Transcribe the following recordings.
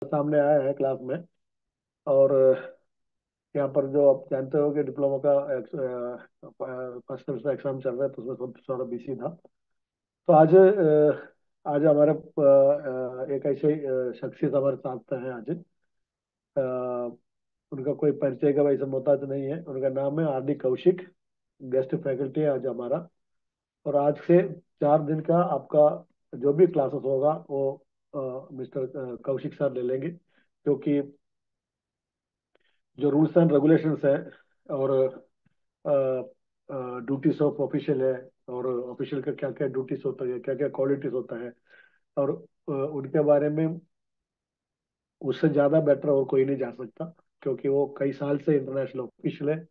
सामने आया है क्लास में। और यहाँ पर जो आप जानते हो कि डिप्लोमा का फर्स्ट सेमेस्टर एग्जाम चल रहा है, तो उसमें सब थोड़ा बिजी था। तो आज हमारे एक ऐसे शख्सियत हमारे साथ हैं आज। उनका कोई परिचय का वैसे मोहताज नहीं है। उनका नाम है are D Kaushik. Guest faculty है आज हमारा। और आज से 4 दिन का आपका जो भी क्लासेस होगा वो मिस्टर कौशिक सर ले लेंगे, क्योंकि जो रूल्स एंड रेगुलेशंस है और ड्यूटीज ऑफ ऑफिशियल है, और ऑफिशियल का क्या क्या ड्यूटीज होता है, क्या क्या क्वालिटीज होता है, और उनके बारे में उससे ज़्यादा बेटर और कोई नहीं जा सकता, क्योंकि वो कई साल से इंटरनेशनल ऑफिशियल है।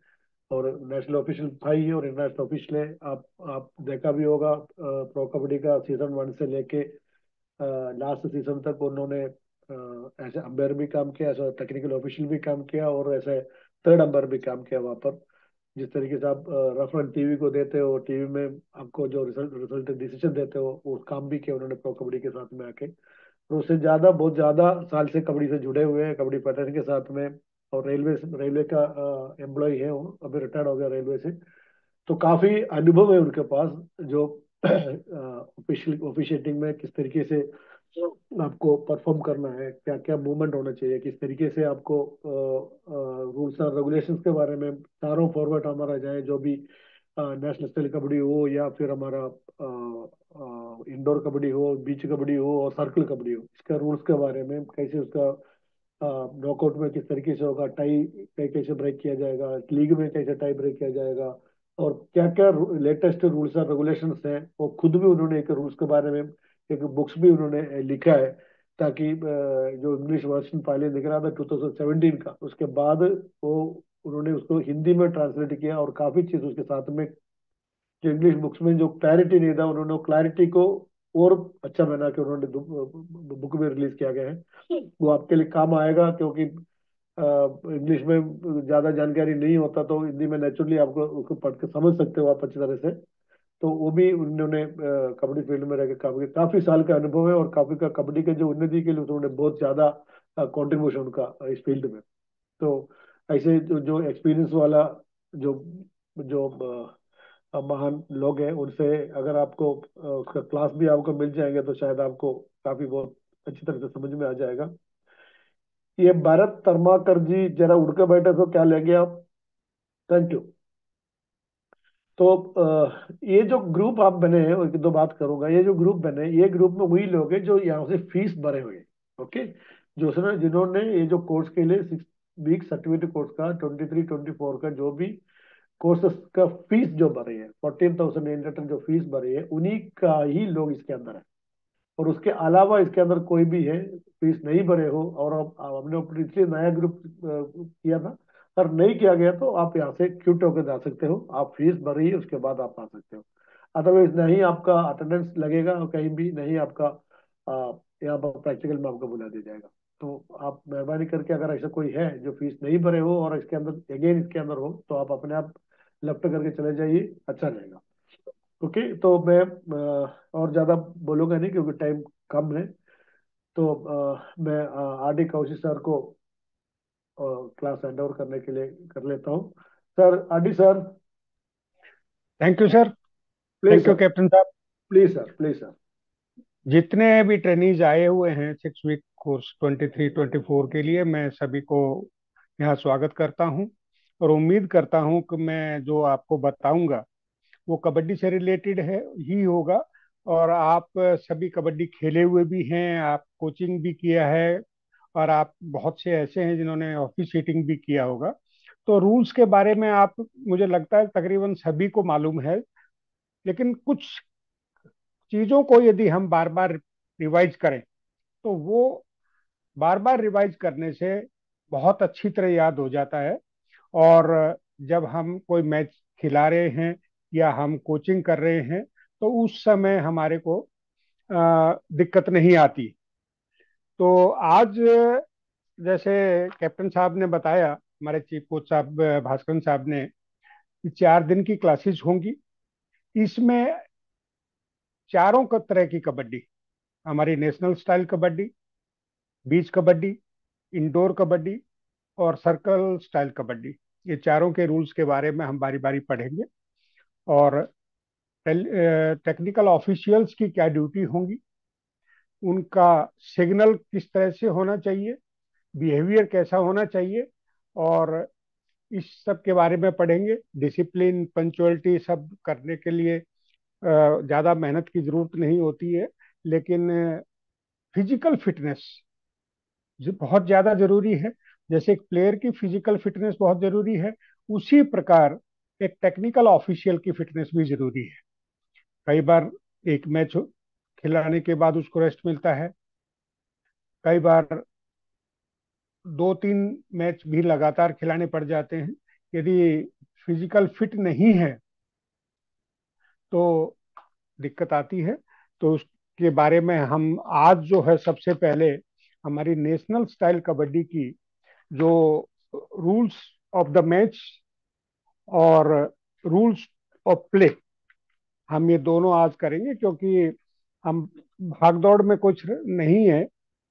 और नेशनल ऑफिशियल था ही और इंटरनेशनल ऑफिशियल है। आप देखा भी होगा, प्रो कबड्डी का सीजन 1 से लेके लास्ट सीजन तक उन्होंने ऐसे अंपायर भी काम किया, ऐसा टेक्निकल ऑफिशियल भी काम किया, और ऐसे थर्ड अंपायर भी काम किया वहाँ पर। जिस तरीके से आप रेफरेंस टीवी को देते हो, टीवी में आपको जो रिजल्ट रिजल्ट डिसीजन देते हो, वो काम भी किया उन्होंने प्रो कबड्डी के साथ में आके। तो उससे ज्यादा बहुत ज्यादा साल से कबड्डी से जुड़े हुए हैं, कबड्डी पैटर्न के साथ में। और रेलवे रेलवे का एम्प्लॉय है वो, अभी रिटायर्ड हो गया रेलवे से। तो काफी अनुभव है उनके पास, जो ऑफिशिएटिंग में किस तरीके से आपको परफॉर्म करना है, क्या क्या मूवमेंट होना चाहिए, किस तरीके से आपको रूल्स और रेगुलेशंस के बारे में चारों फॉर्मेट हमारा जाए, जो भी नेशनल स्टाइल कबड्डी हो या फिर हमारा इंडोर कबड्डी हो, बीच कबड्डी हो और सर्कल कबड्डी हो, इसका रूल्स के बारे में, कैसे उसका नॉकआउट में किस तरीके से होगा, टाई कैसे ब्रेक किया जाएगा, लीग में कैसे टाई ब्रेक किया जाएगा, और क्या क्या लेटेस्ट रूल्स और रेगुलेशंस हैं, वो खुद भी उन्होंने एक रूल्स के बारे में एक बुक्स भी उन्होंने लिखा है। ताकि जो इंग्लिश वर्जन पहले दिख रहा था 2017 का, उसके बाद वो उन्होंने उसको हिंदी में ट्रांसलेट किया, और काफी चीज उसके साथ में, जो इंग्लिश बुक्स में जो क्लैरिटी नहीं था, उन्होंने क्लैरिटी को और अच्छा बना के उन्होंने बुक में रिलीज किया गया है। वो आपके लिए काम आएगा, क्योंकि इंग्लिश में ज्यादा जानकारी नहीं होता, तो हिंदी में नेचुरली आपको उसको पढ़ के समझ सकते हो आप अच्छी तरह से। तो वो भी उन्होंने कबड्डी फील्ड में रह के काम किया, काफी साल का अनुभव है, और काफी का कबड्डी के जो उन्नति के लिए उन्होंने बहुत ज्यादा कंट्रीब्यूशन उनका इस फील्ड में। तो ऐसे जो एक्सपीरियंस वाला जो जो महान लोग हैं, उनसे अगर आपको उसका क्लास भी आपको मिल जाएंगे, तो शायद आपको काफी बहुत अच्छी तरह से समझ में आ जाएगा। ये भारत तर्माकर जी जरा उड़ के बैठे, तो क्या लेंगे आप? Thank you. तो ये जो ग्रुप आप बने हैं, एक दो बात करूंगा। ये जो ग्रुप बने, ये ग्रुप में वही लोग हैं जो यहाँ से फीस भरे हुए हैं। ओके। जो उसने जिन्होंने ये जो कोर्स के लिए 6 वीक सर्टिफिकेट कोर्स का 23-24 का जो भी कोर्सेस का फीस जो भरे हैं, 14,800 जो फीस भरे हैं, उन्हीं का ही लोग इसके अंदर है। और उसके अलावा इसके अंदर कोई भी है फीस नहीं भरे हो, और हमने ऊपर इसलिए नया ग्रुप किया था। अगर नहीं किया गया तो आप यहाँ से क्यूट होकर जा सकते हो, आप फीस भरी है उसके बाद आप आ सकते हो। अदरवाइज नहीं आपका अटेंडेंस लगेगा, और कहीं भी नहीं आपका यहाँ पर प्रैक्टिकल में आपको बुला दिया जाएगा। तो आप मेहरबानी करके, अगर ऐसा कोई है जो फीस नहीं भरे हो और इसके अंदर अगेन इसके अंदर हो, तो आप अपने आप लेफ्ट करके चले जाइए, अच्छा रहेगा। ओके। तो मैं और ज़्यादा बोलूँगा नहीं, क्योंकि टाइम कम है। तो मैं आर डी कौशिक सर को क्लास हैंड ओवर करने के लिए कर लेता हूँ। Sir, R D sir, thank you sir. Please thank you sir, captain साहब। Please sir, please sir. जितने भी ट्रेनीज आए हुए हैं 6 वीक कोर्स 23-24 के लिए, मैं सभी को यहाँ स्वागत करता हूँ। और उम्मीद करता हूँ कि मैं जो आपको बताऊंगा वो कबड्डी से रिलेटेड है ही होगा। और आप सभी कबड्डी खेले हुए भी हैं, आप कोचिंग भी किया है, और आप बहुत से ऐसे हैं जिन्होंने ऑफिशिएटिंग भी किया होगा। तो रूल्स के बारे में आप, मुझे लगता है तकरीबन सभी को मालूम है। लेकिन कुछ चीजों को यदि हम बार बार रिवाइज करें तो वो बार बार रिवाइज करने से बहुत अच्छी तरह याद हो जाता है। और जब हम कोई मैच खिला रहे हैं या हम कोचिंग कर रहे हैं तो उस समय हमारे को दिक्कत नहीं आती। तो आज जैसे कैप्टन साहब ने बताया, हमारे चीफ कोच साहब भास्कर साहब ने, कि 4 दिन की क्लासेस होंगी। इसमें चारों तरह की कबड्डी, हमारी नेशनल स्टाइल कबड्डी, बीच कबड्डी, इंडोर कबड्डी और सर्कल स्टाइल कबड्डी। ये चारों के रूल्स के बारे में हम बारी बारी पढ़ेंगे। और टेक्निकल ऑफिशियल्स की क्या ड्यूटी होंगी, उनका सिग्नल किस तरह से होना चाहिए, बिहेवियर कैसा होना चाहिए, और इस सब के बारे में पढ़ेंगे। डिसिप्लिन, पंचुअलिटी सब करने के लिए ज़्यादा मेहनत की जरूरत नहीं होती है, लेकिन फिजिकल फिटनेस जो बहुत ज़्यादा जरूरी है। जैसे एक प्लेयर की फिजिकल फिटनेस बहुत जरूरी है, उसी प्रकार एक टेक्निकल ऑफिशियल की फिटनेस भी जरूरी है। कई बार एक मैच खिलाने के बाद उसको रेस्ट मिलता है, कई बार 2-3 मैच भी लगातार खिलाने पड़ जाते हैं। यदि फिजिकल फिट नहीं है तो दिक्कत आती है। तो उसके बारे में हम आज जो है सबसे पहले हमारी नेशनल स्टाइल कबड्डी की जो रूल्स ऑफ द मैच और रूल्स ऑफ प्ले, हम ये दोनों आज करेंगे, क्योंकि हम भाग दौड़ में कुछ नहीं है,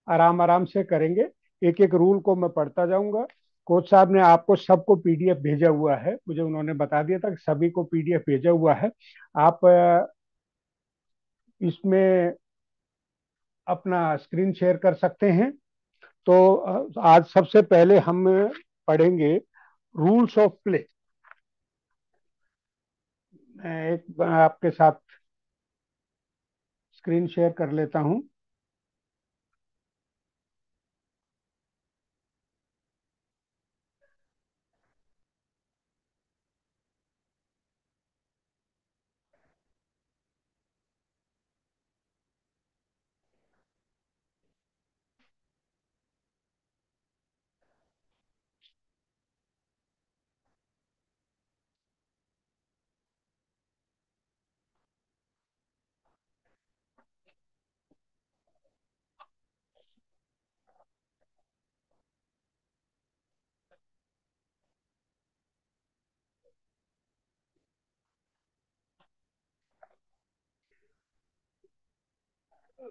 आराम आराम से करेंगे। एक एक रूल को मैं पढ़ता जाऊंगा। कोच साहब ने आपको सबको पीडीएफ भेजा हुआ है, मुझे उन्होंने बता दिया था कि सभी को पीडीएफ भेजा हुआ है। आप इसमें अपना स्क्रीन शेयर कर सकते हैं। तो आज सबसे पहले हम पढ़ेंगे रूल्स ऑफ प्ले। मैं एक बार आपके साथ स्क्रीन शेयर कर लेता हूं।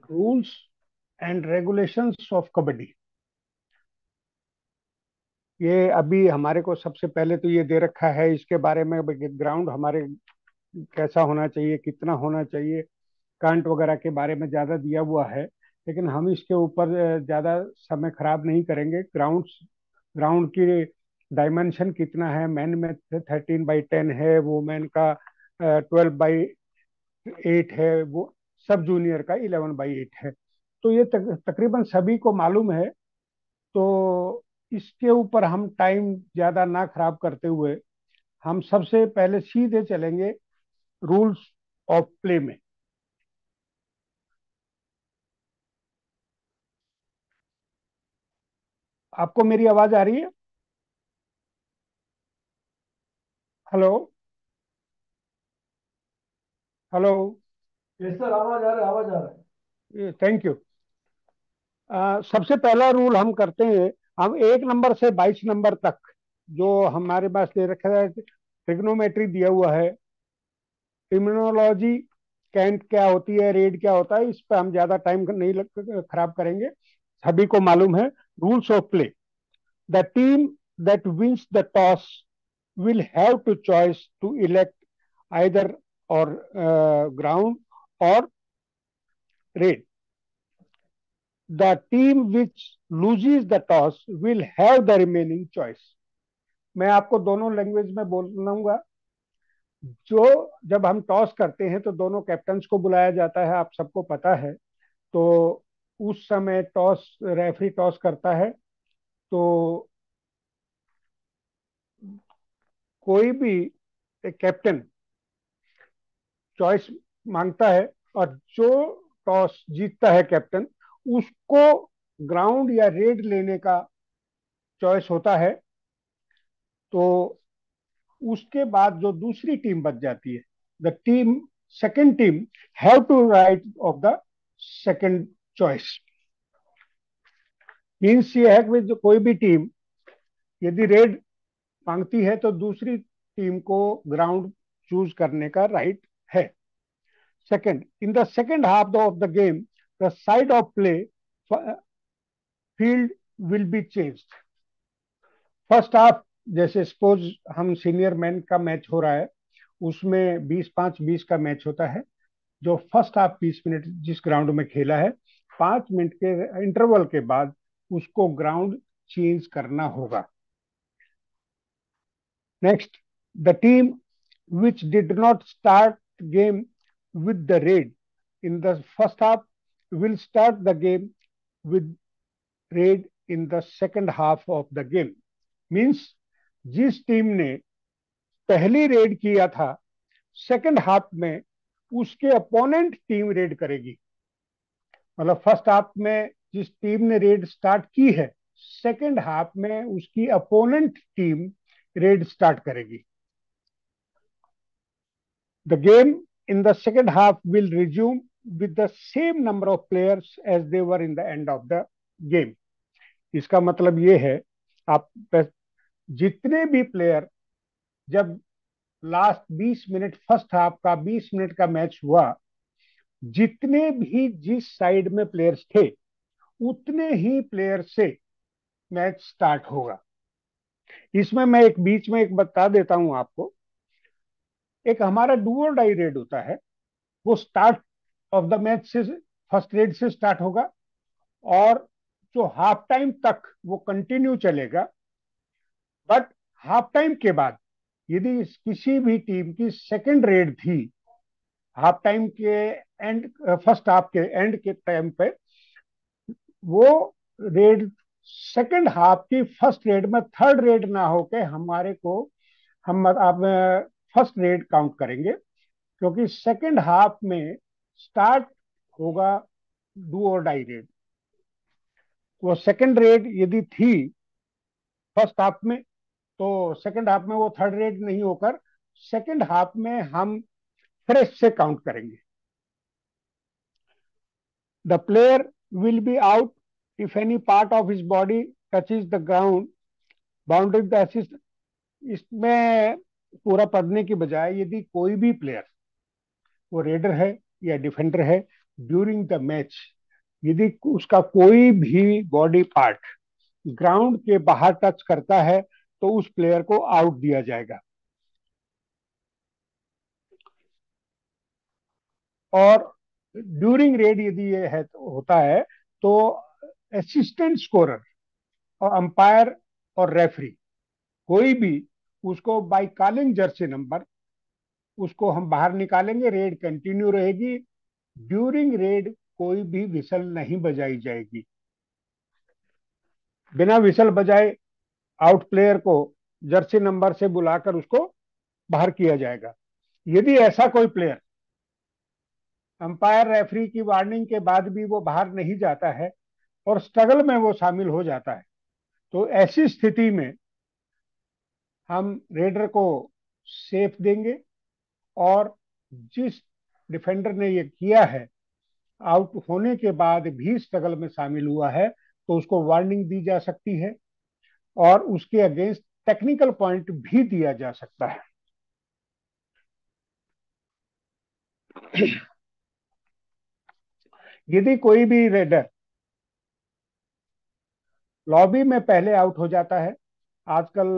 Rules and regulations of kabaddi. ये अभी हमारे को सबसे पहले तो ये दे रखा है, इसके बारे में ग्राउंड हमारे कैसा होना चाहिए, कितना होना चाहिए, कांट वगैरह के बारे में ज्यादा दिया हुआ है। लेकिन हम इसके ऊपर ज्यादा समय खराब नहीं करेंगे। ग्राउंड की डायमेंशन कितना है, मैन में 13/10 है, वुमेन का 12/8 है, वो सब जूनियर का 11/8 है। तो ये तकरीबन सभी को मालूम है। तो इसके ऊपर हम टाइम ज्यादा ना खराब करते हुए हम सबसे पहले सीधे चलेंगे रूल्स ऑफ प्ले में। आपको मेरी आवाज आ रही है? हेलो? हेलो? यस सर, आवाज आ रहा है, आवाज आ रहा है। Thank you. सबसे पहला रूल हम करते हैं, हम 1 नंबर से 22 नंबर तक जो हमारे पास दे रखा है, ट्रिग्नोमेट्री दिया हुआ है, इम्यूनोलॉजी, कैंट क्या होती है, रेड क्या होता है, इस पर हम ज्यादा टाइम नहीं खराब करेंगे, सभी को मालूम है। Rules of play: the team that wins the toss will have to choice to elect either or ground or raid. The team which loses the toss will have the remaining choice. मैं आपको दोनों language में बोलूंगा। जो जब हम toss करते हैं तो दोनों कैप्टन्स को बुलाया जाता है, आप सबको पता है। तो उस समय टॉस रेफरी टॉस करता है, तो कोई भी कैप्टन चॉइस मांगता है, और जो टॉस जीतता है कैप्टन, उसको ग्राउंड या रेड लेने का चॉइस होता है। तो उसके बाद जो दूसरी टीम बच जाती है, the team second team have to right of the second choice. Means ये है कि जो कोई भी टीम यदि रेड मांगती है तो दूसरी टीम को ग्राउंड चूज करने का राइट है। Second, in the second half of the game, the side of play field will be changed. First half, जैसे सपोज हम सीनियर मैन का मैच हो रहा है, उसमें 20-5-20 का मैच होता है। जो फर्स्ट हाफ 20 मिनट जिस ग्राउंड में खेला है, 5 मिनट के इंटरवल के बाद उसको ग्राउंड चेंज करना होगा। Next, the team which did not start game with the red in the first half will start the game with red in the second half of the game। Means जिस team ने पहली red किया था, second half में उसके opponent team red करेगी। मतलब first half में जिस टीम ने रेड स्टार्ट की है, सेकंड हाफ में उसकी अपोनेंट टीम रेड स्टार्ट करेगी। The game in the second half will resume with the same number of players as they were in the end of the game। इसका मतलब ये है, आप जितने भी प्लेयर, जब लास्ट 20 मिनट फर्स्ट हाफ का 20 मिनट का मैच हुआ, जितने भी जिस साइड में प्लेयर्स थे उतने ही प्लेयर से मैच स्टार्ट होगा। इसमें मैं एक बीच में एक बता देता हूं आपको। एक हमारा डू और डाई रेड होता है, वो स्टार्ट ऑफ द मैच से फर्स्ट रेड से स्टार्ट होगा और जो हाफ टाइम तक वो कंटिन्यू चलेगा। बट हाफ टाइम के बाद यदि किसी भी टीम की सेकंड रेड थी, हाफ टाइम के एंड, फर्स्ट हाफ के एंड के टाइम पे, वो रेड सेकंड हाफ की फर्स्ट रेड में थर्ड रेड ना होके हमारे को, हम आप फर्स्ट रेड काउंट करेंगे, क्योंकि सेकंड हाफ में स्टार्ट होगा डू और डाई रेड। वो सेकंड रेड यदि थी फर्स्ट हाफ में, तो सेकंड हाफ में वो थर्ड रेड नहीं होकर सेकंड हाफ में हम फ्रेश से काउंट करेंगे। The player will be out if any part of his body touches the ground boundary the assist. इसमें पूरा पढ़ने की बजाय, यदि कोई भी प्लेयर, वो रेडर है या डिफेंडर है, ड्यूरिंग द मैच यदि उसका कोई भी बॉडी पार्ट ग्राउंड के बाहर टच करता है तो उस प्लेयर को आउट दिया जाएगा। और ड्यूरिंग रेड यदि ये है तो होता है, तो असिस्टेंट स्कोरर और अंपायर और रेफरी कोई भी उसको बाय कॉलिंग जर्सी नंबर उसको हम बाहर निकालेंगे। रेड कंटिन्यू रहेगी। ड्यूरिंग रेड कोई भी विसल नहीं बजाई जाएगी। बिना विसल बजाए आउट प्लेयर को जर्सी नंबर से बुलाकर उसको बाहर किया जाएगा। यदि ऐसा कोई प्लेयर अंपायर रेफरी की वार्निंग के बाद भी वो बाहर नहीं जाता है और स्ट्रगल में वो शामिल हो जाता है, तो ऐसी स्थिति में हम रेडर को सेफ देंगे और जिस डिफेंडर ने ये किया है, आउट होने के बाद भी स्ट्रगल में शामिल हुआ है, तो उसको वार्निंग दी जा सकती है और उसके अगेंस्ट टेक्निकल पॉइंट भी दिया जा सकता है। यदि कोई भी रेडर लॉबी में पहले आउट हो जाता है, आजकल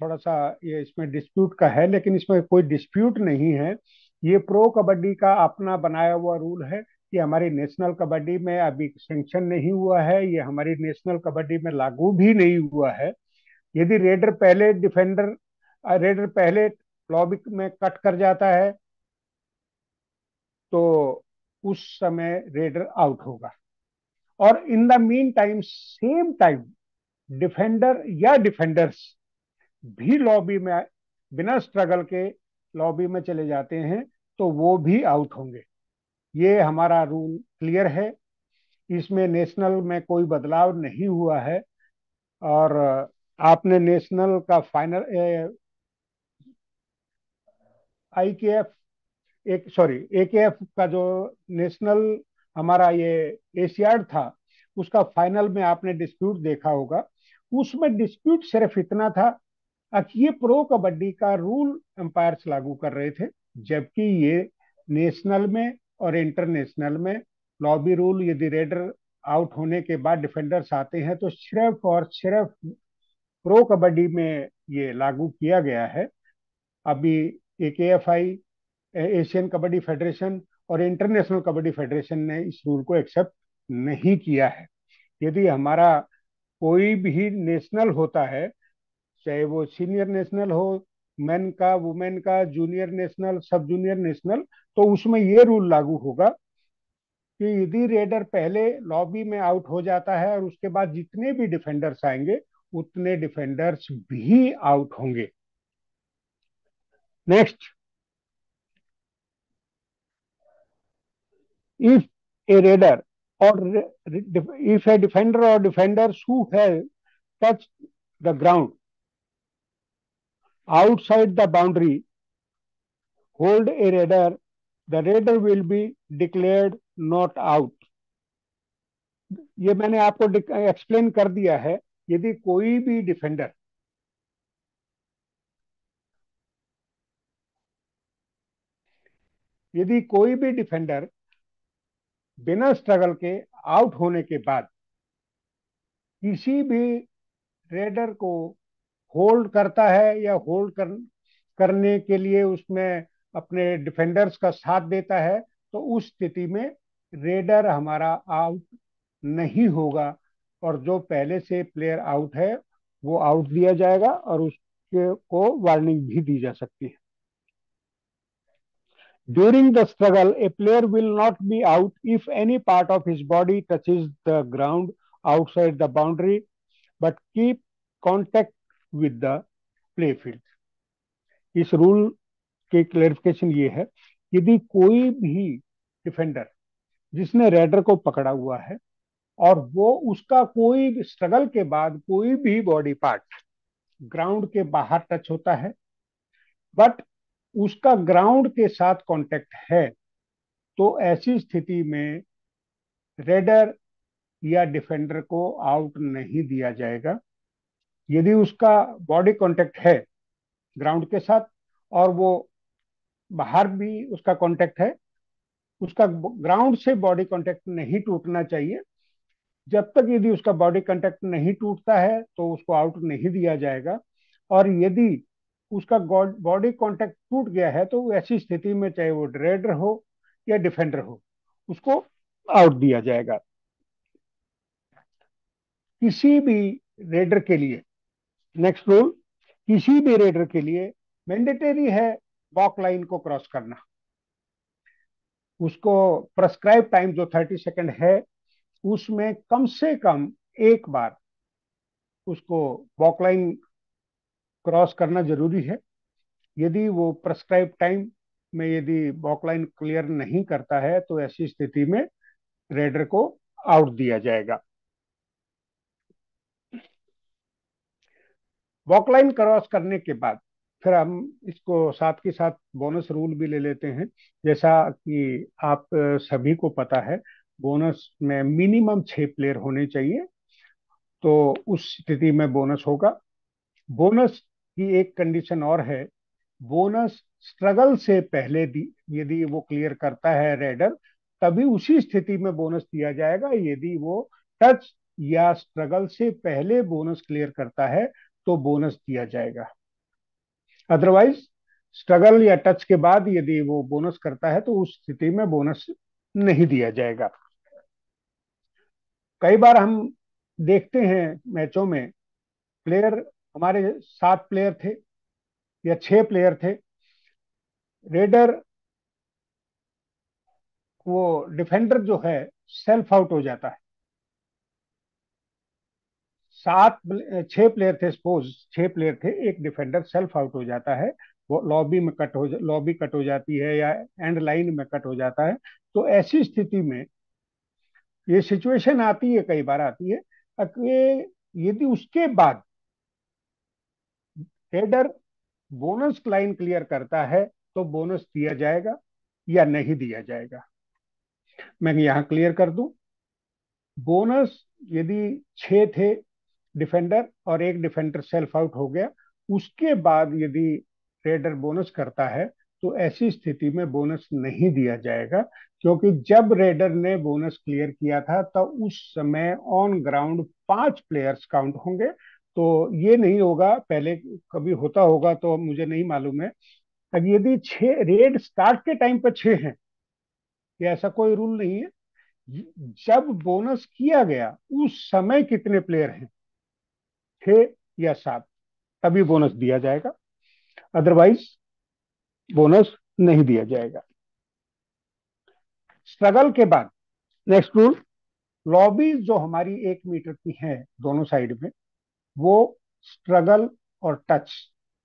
थोड़ा सा ये इसमें डिस्प्यूट का है, लेकिन इसमें कोई डिस्प्यूट नहीं है। ये प्रो कबड्डी का अपना बनाया हुआ रूल है। ये हमारी नेशनल कबड्डी में अभी सेंक्शन नहीं हुआ है, ये हमारी नेशनल कबड्डी में लागू भी नहीं हुआ है। यदि रेडर पहले लॉबी में कट कर जाता है तो उस समय रेडर आउट होगा। और in the mean time, same time, defender या डिफेंडर्स भी लॉबी में बिना स्ट्रगल के लॉबी में चले जाते हैं तो वो भी आउट होंगे। ये हमारा रूल क्लियर है। इसमें नेशनल में कोई बदलाव नहीं हुआ है। और आपने नेशनल का फाइनल, IKF, एक सॉरी AKF का जो नेशनल हमारा ये एशियाड था, उसका फाइनल में आपने डिस्प्यूट देखा होगा। उसमें डिस्प्यूट सिर्फ इतना था कि ये प्रो कबड्डी का रूल एम्पायर्स लागू कर रहे थे, जबकि ये नेशनल में और इंटरनेशनल में लॉबी रूल, यदि रेडर आउट होने के बाद डिफेंडर्स आते हैं, तो सिर्फ और सिर्फ प्रो कबड्डी में ये लागू किया गया है। अभी AKFI, एशियन कबड्डी फेडरेशन और इंटरनेशनल कबड्डी फेडरेशन ने इस रूल को एक्सेप्ट नहीं किया है। यदि हमारा कोई भी नेशनल होता है, चाहे वो सीनियर नेशनल हो, मेन का, वुमेन का, जूनियर नेशनल, सब जूनियर नेशनल, तो उसमें ये रूल लागू होगा कि यदि रेडर पहले लॉबी में आउट हो जाता है और उसके बाद जितने भी डिफेंडर्स आएंगे उतने डिफेंडर्स भी आउट होंगे। Next, if a raider or if a defender or defenders who have touched the ground outside the boundary hold a raider, the raider will be declared not out. ये मैंने आपको explain कर दिया है। यदि कोई भी डिफेंडर यदि कोई भी डिफेंडर बिना स्ट्रगल के आउट होने के बाद किसी भी रेडर को होल्ड करता है या करने के लिए उसमें अपने डिफेंडर्स का साथ देता है, तो उस स्थिति में रेडर हमारा आउट नहीं होगा और जो पहले से प्लेयर आउट है वो आउट दिया जाएगा और उसके को वार्निंग भी दी जा सकती है। During the struggle, a player will not be out if any part of his body touches the ground outside the boundary, but keep contact with the play field. इस रूल की क्लेरिफिकेशन ये है, यदि कोई भी डिफेंडर जिसने raider को पकड़ा हुआ है और वो उसका कोई स्ट्रगल के बाद कोई भी बॉडी पार्ट ग्राउंड के बाहर टच होता है, बट उसका ग्राउंड के साथ कांटेक्ट है, तो ऐसी स्थिति में रेडर या डिफेंडर को आउट नहीं दिया जाएगा। यदि उसका बॉडी कांटेक्ट है ग्राउंड के साथ और वो बाहर भी उसका कांटेक्ट है, उसका ग्राउंड से बॉडी कांटेक्ट नहीं टूटना चाहिए। जब तक यदि उसका बॉडी कांटेक्ट नहीं टूटता है तो उसको आउट नहीं दिया जाएगा, और यदि उसका बॉडी कांटेक्ट टूट गया है तो ऐसी स्थिति में चाहे वो रेडर हो या डिफेंडर हो, उसको आउट दिया जाएगा। किसी भी रेडर के लिए, नेक्स्ट रूल, किसी भी रेडर के लिए मैंडेटरी है वॉक लाइन को क्रॉस करना। उसको प्रेस्क्राइब टाइम जो 30 सेकंड है उसमें कम से कम एक बार उसको वॉक लाइन क्रॉस करना जरूरी है। यदि वो प्रेस्क्राइब टाइम में यदि वॉक लाइन क्लियर नहीं करता है तो ऐसी स्थिति में रेडर को आउट दिया जाएगा। वॉक लाइन क्रॉस करने के बाद फिर हम इसको साथ के साथ बोनस रूल भी ले लेते हैं। जैसा कि आप सभी को पता है, बोनस में मिनिमम 6 प्लेयर होने चाहिए, तो उस स्थिति में बोनस होगा। बोनस की एक कंडीशन और है, बोनस स्ट्रगल से पहले यदि वो क्लियर करता है रेडर, तभी उसी स्थिति में बोनस दिया जाएगा। यदि वो टच या स्ट्रगल से पहले बोनस क्लियर करता है तो बोनस दिया जाएगा। अदरवाइज स्ट्रगल या टच के बाद यदि वो बोनस करता है तो उस स्थिति में बोनस नहीं दिया जाएगा। कई बार हम देखते हैं मैचों में प्लेयर, हमारे 7 प्लेयर थे या 6 प्लेयर थे, रेडर वो डिफेंडर जो है सेल्फ आउट हो जाता है। 6 प्लेयर थे, सपोज 6 प्लेयर थे, एक डिफेंडर सेल्फ आउट हो जाता है, वो लॉबी कट हो जाती है या एंड लाइन में कट हो जाता है। तो ऐसी स्थिति में ये सिचुएशन आती है, कई बार आती है कि यदि उसके बाद रेडर बोनस लाइन क्लियर करता है तो बोनस दिया जाएगा या नहीं दिया जाएगा। मैं यहाँ क्लियर कर दूं, बोनस यदि 6 थे डिफेंडर और एक डिफेंडर सेल्फ आउट हो गया, उसके बाद यदि रेडर बोनस करता है तो ऐसी स्थिति में बोनस नहीं दिया जाएगा, क्योंकि जब रेडर ने बोनस क्लियर किया था तो उस समय ऑन ग्राउंड 5 प्लेयर्स काउंट होंगे। तो ये नहीं होगा, पहले कभी होता होगा तो मुझे नहीं मालूम है। अब यदि 6 रेड स्टार्ट के टाइम पर 6 हैं, ये ऐसा कोई रूल नहीं है। जब बोनस किया गया उस समय कितने प्लेयर हैं, 6 या 7, तभी बोनस दिया जाएगा, अदरवाइज बोनस नहीं दिया जाएगा। स्ट्रगल के बाद नेक्स्ट रूल, लॉबीज जो हमारी 1 मीटर की हैं दोनों साइड में, वो स्ट्रगल और टच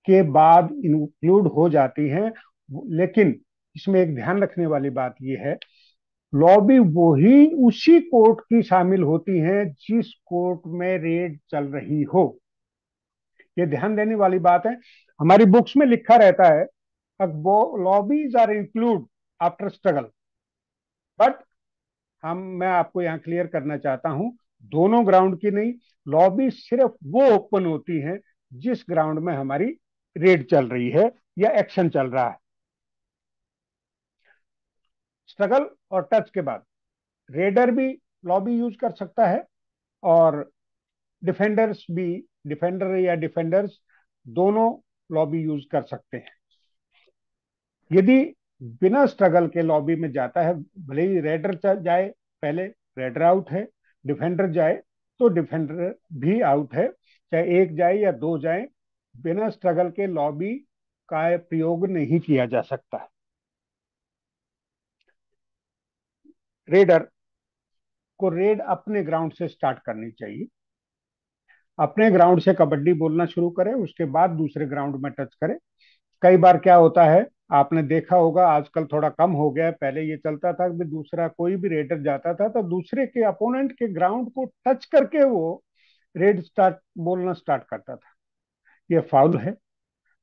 के बाद इंक्लूड हो जाती हैं। लेकिन इसमें एक ध्यान रखने वाली बात यह है, लॉबी वही उसी कोर्ट की शामिल होती हैं जिस कोर्ट में रेड चल रही हो। ये ध्यान देने वाली बात है। हमारी बुक्स में लिखा रहता है वो lobbies are include after struggle, but मैं आपको यहाँ क्लियर करना चाहता हूं, दोनों ग्राउंड की नहीं, लॉबी सिर्फ वो ओपन होती हैं जिस ग्राउंड में हमारी रेड चल रही है या एक्शन चल रहा है। स्ट्रगल और टच के बाद रेडर भी लॉबी यूज कर सकता है, और डिफेंडर्स भी, डिफेंडर या डिफेंडर्स दोनों लॉबी यूज कर सकते हैं। यदि बिना स्ट्रगल के लॉबी में जाता है, भले ही रेडर जाए पहले, रेडर आउट है, डिफेंडर जाए तो डिफेंडर भी आउट है, चाहे एक जाए या दो जाए, बिना स्ट्रगल के लॉबी का प्रयोग नहीं किया जा सकता। रेडर को रेड अपने ग्राउंड से स्टार्ट करनी चाहिए, अपने ग्राउंड से कबड्डी बोलना शुरू करे, उसके बाद दूसरे ग्राउंड में टच करे। कई बार क्या होता है, आपने देखा होगा, आजकल थोड़ा कम हो गया है, पहले ये चलता था कि दूसरा कोई भी रेडर जाता था तो दूसरे के अपोनेंट के ग्राउंड को टच करके वो रेड स्टार्ट बोलना स्टार्ट करता था। ये फाउल है,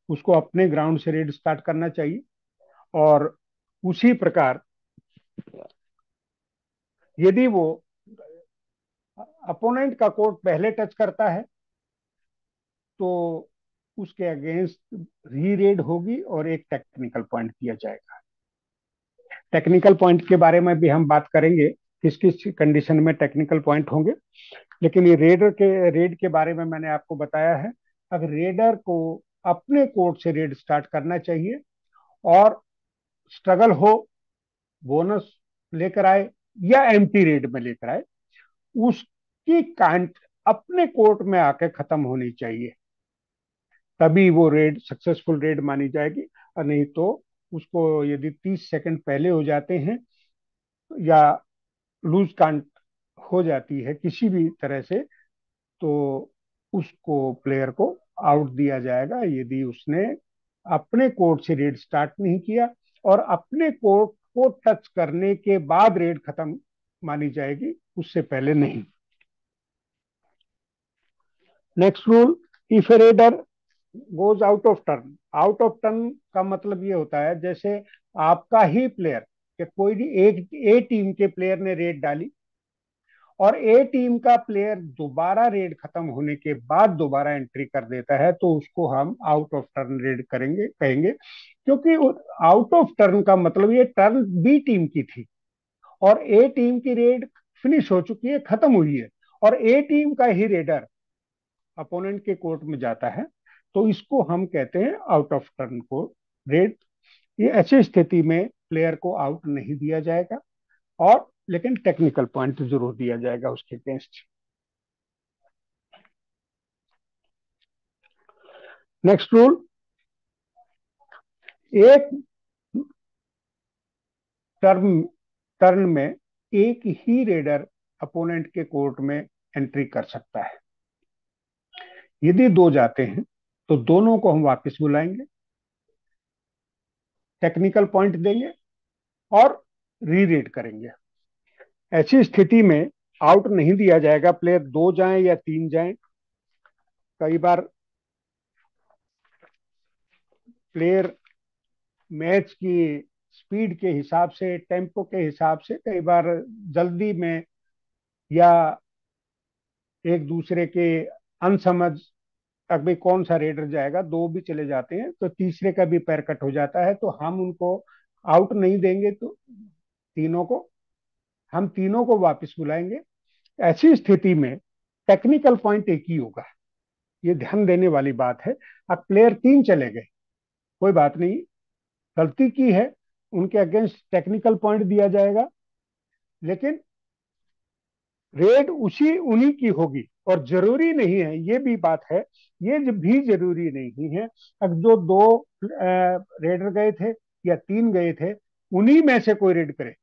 उसको अपने ग्राउंड से रेड स्टार्ट करना चाहिए। और उसी प्रकार यदि वो अपोनेंट का कोर्ट पहले टच करता है तो उसके अगेंस्ट री रेड होगी और एक टेक्निकल पॉइंट दिया जाएगा। टेक्निकल पॉइंट के बारे में भी हम बात करेंगे, किस किस कंडीशन में टेक्निकल पॉइंट होंगे। लेकिन ये रेड के बारे में मैंने आपको बताया है। अगर रेडर को अपने कोर्ट से रेड स्टार्ट करना चाहिए, और स्ट्रगल हो, बोनस लेकर आए या एम्प्टी रेड में लेकर आए, उसकी कांट अपने कोर्ट में आके खत्म होनी चाहिए, तभी वो रेड सक्सेसफुल रेड मानी जाएगी। और नहीं तो उसको यदि 30 सेकंड पहले हो जाते हैं या लूज कांट हो जाती है किसी भी तरह से, तो उसको प्लेयर को आउट दिया जाएगा, यदि उसने अपने कोर्ट से रेड स्टार्ट नहीं किया और अपने कोर्ट को टच करने के बाद रेड खत्म मानी जाएगी, उससे पहले नहीं। Next rule, if A raider goes out of turn. Out of turn का मतलब ये होता है, जैसे आपका ही प्लेयर, कि कोई भी एक ए टीम के प्लेयर ने रेड डाली और ए टीम का प्लेयर दोबारा रेड खत्म होने के बाद दोबारा एंट्री कर देता है, तो उसको हम आउट ऑफ टर्न रेड करेंगे कहेंगे। क्योंकि आउट ऑफ टर्न का मतलब ये टर्न बी टीम की थी और ए टीम की रेड फिनिश हो चुकी है, खत्म हुई है, और ए टीम का ही रेडर अपोनेंट के कोर्ट में जाता है, तो इसको हम कहते हैं आउट ऑफ टर्न को रेड। ये ऐसी स्थिति में प्लेयर को आउट नहीं दिया जाएगा, और लेकिन टेक्निकल पॉइंट जरूर दिया जाएगा उसके अगेंस्ट। नेक्स्ट रूल, एक टर्न टर्न में एक ही रेडर अपोनेंट के कोर्ट में एंट्री कर सकता है। यदि दो जाते हैं तो दोनों को हम वापस बुलाएंगे, टेक्निकल पॉइंट देंगे और रीरेड करेंगे। ऐसी स्थिति में आउट नहीं दिया जाएगा, प्लेयर दो जाएं या तीन जाएं। कई बार प्लेयर मैच की स्पीड के हिसाब से, टेम्पो के हिसाब से, कई बार जल्दी में या एक दूसरे के अनसमझ, अभी कौन सा रेडर जाएगा, दो भी चले जाते हैं तो तीसरे का भी पैर कट हो जाता है, तो हम उनको आउट नहीं देंगे। तो तीनों को, हम तीनों को वापस बुलाएंगे। ऐसी स्थिति में टेक्निकल पॉइंट एक ही होगा, ये ध्यान देने वाली बात है। अब प्लेयर तीन चले गए, कोई बात नहीं, गलती की है, उनके अगेंस्ट टेक्निकल पॉइंट दिया जाएगा, लेकिन रेड उसी उन्हीं की होगी। और जरूरी नहीं है, ये भी बात है, ये भी जरूरी नहीं है अब जो दो रेडर गए थे या तीन गए थे, उन्हीं में से कोई रेड करे।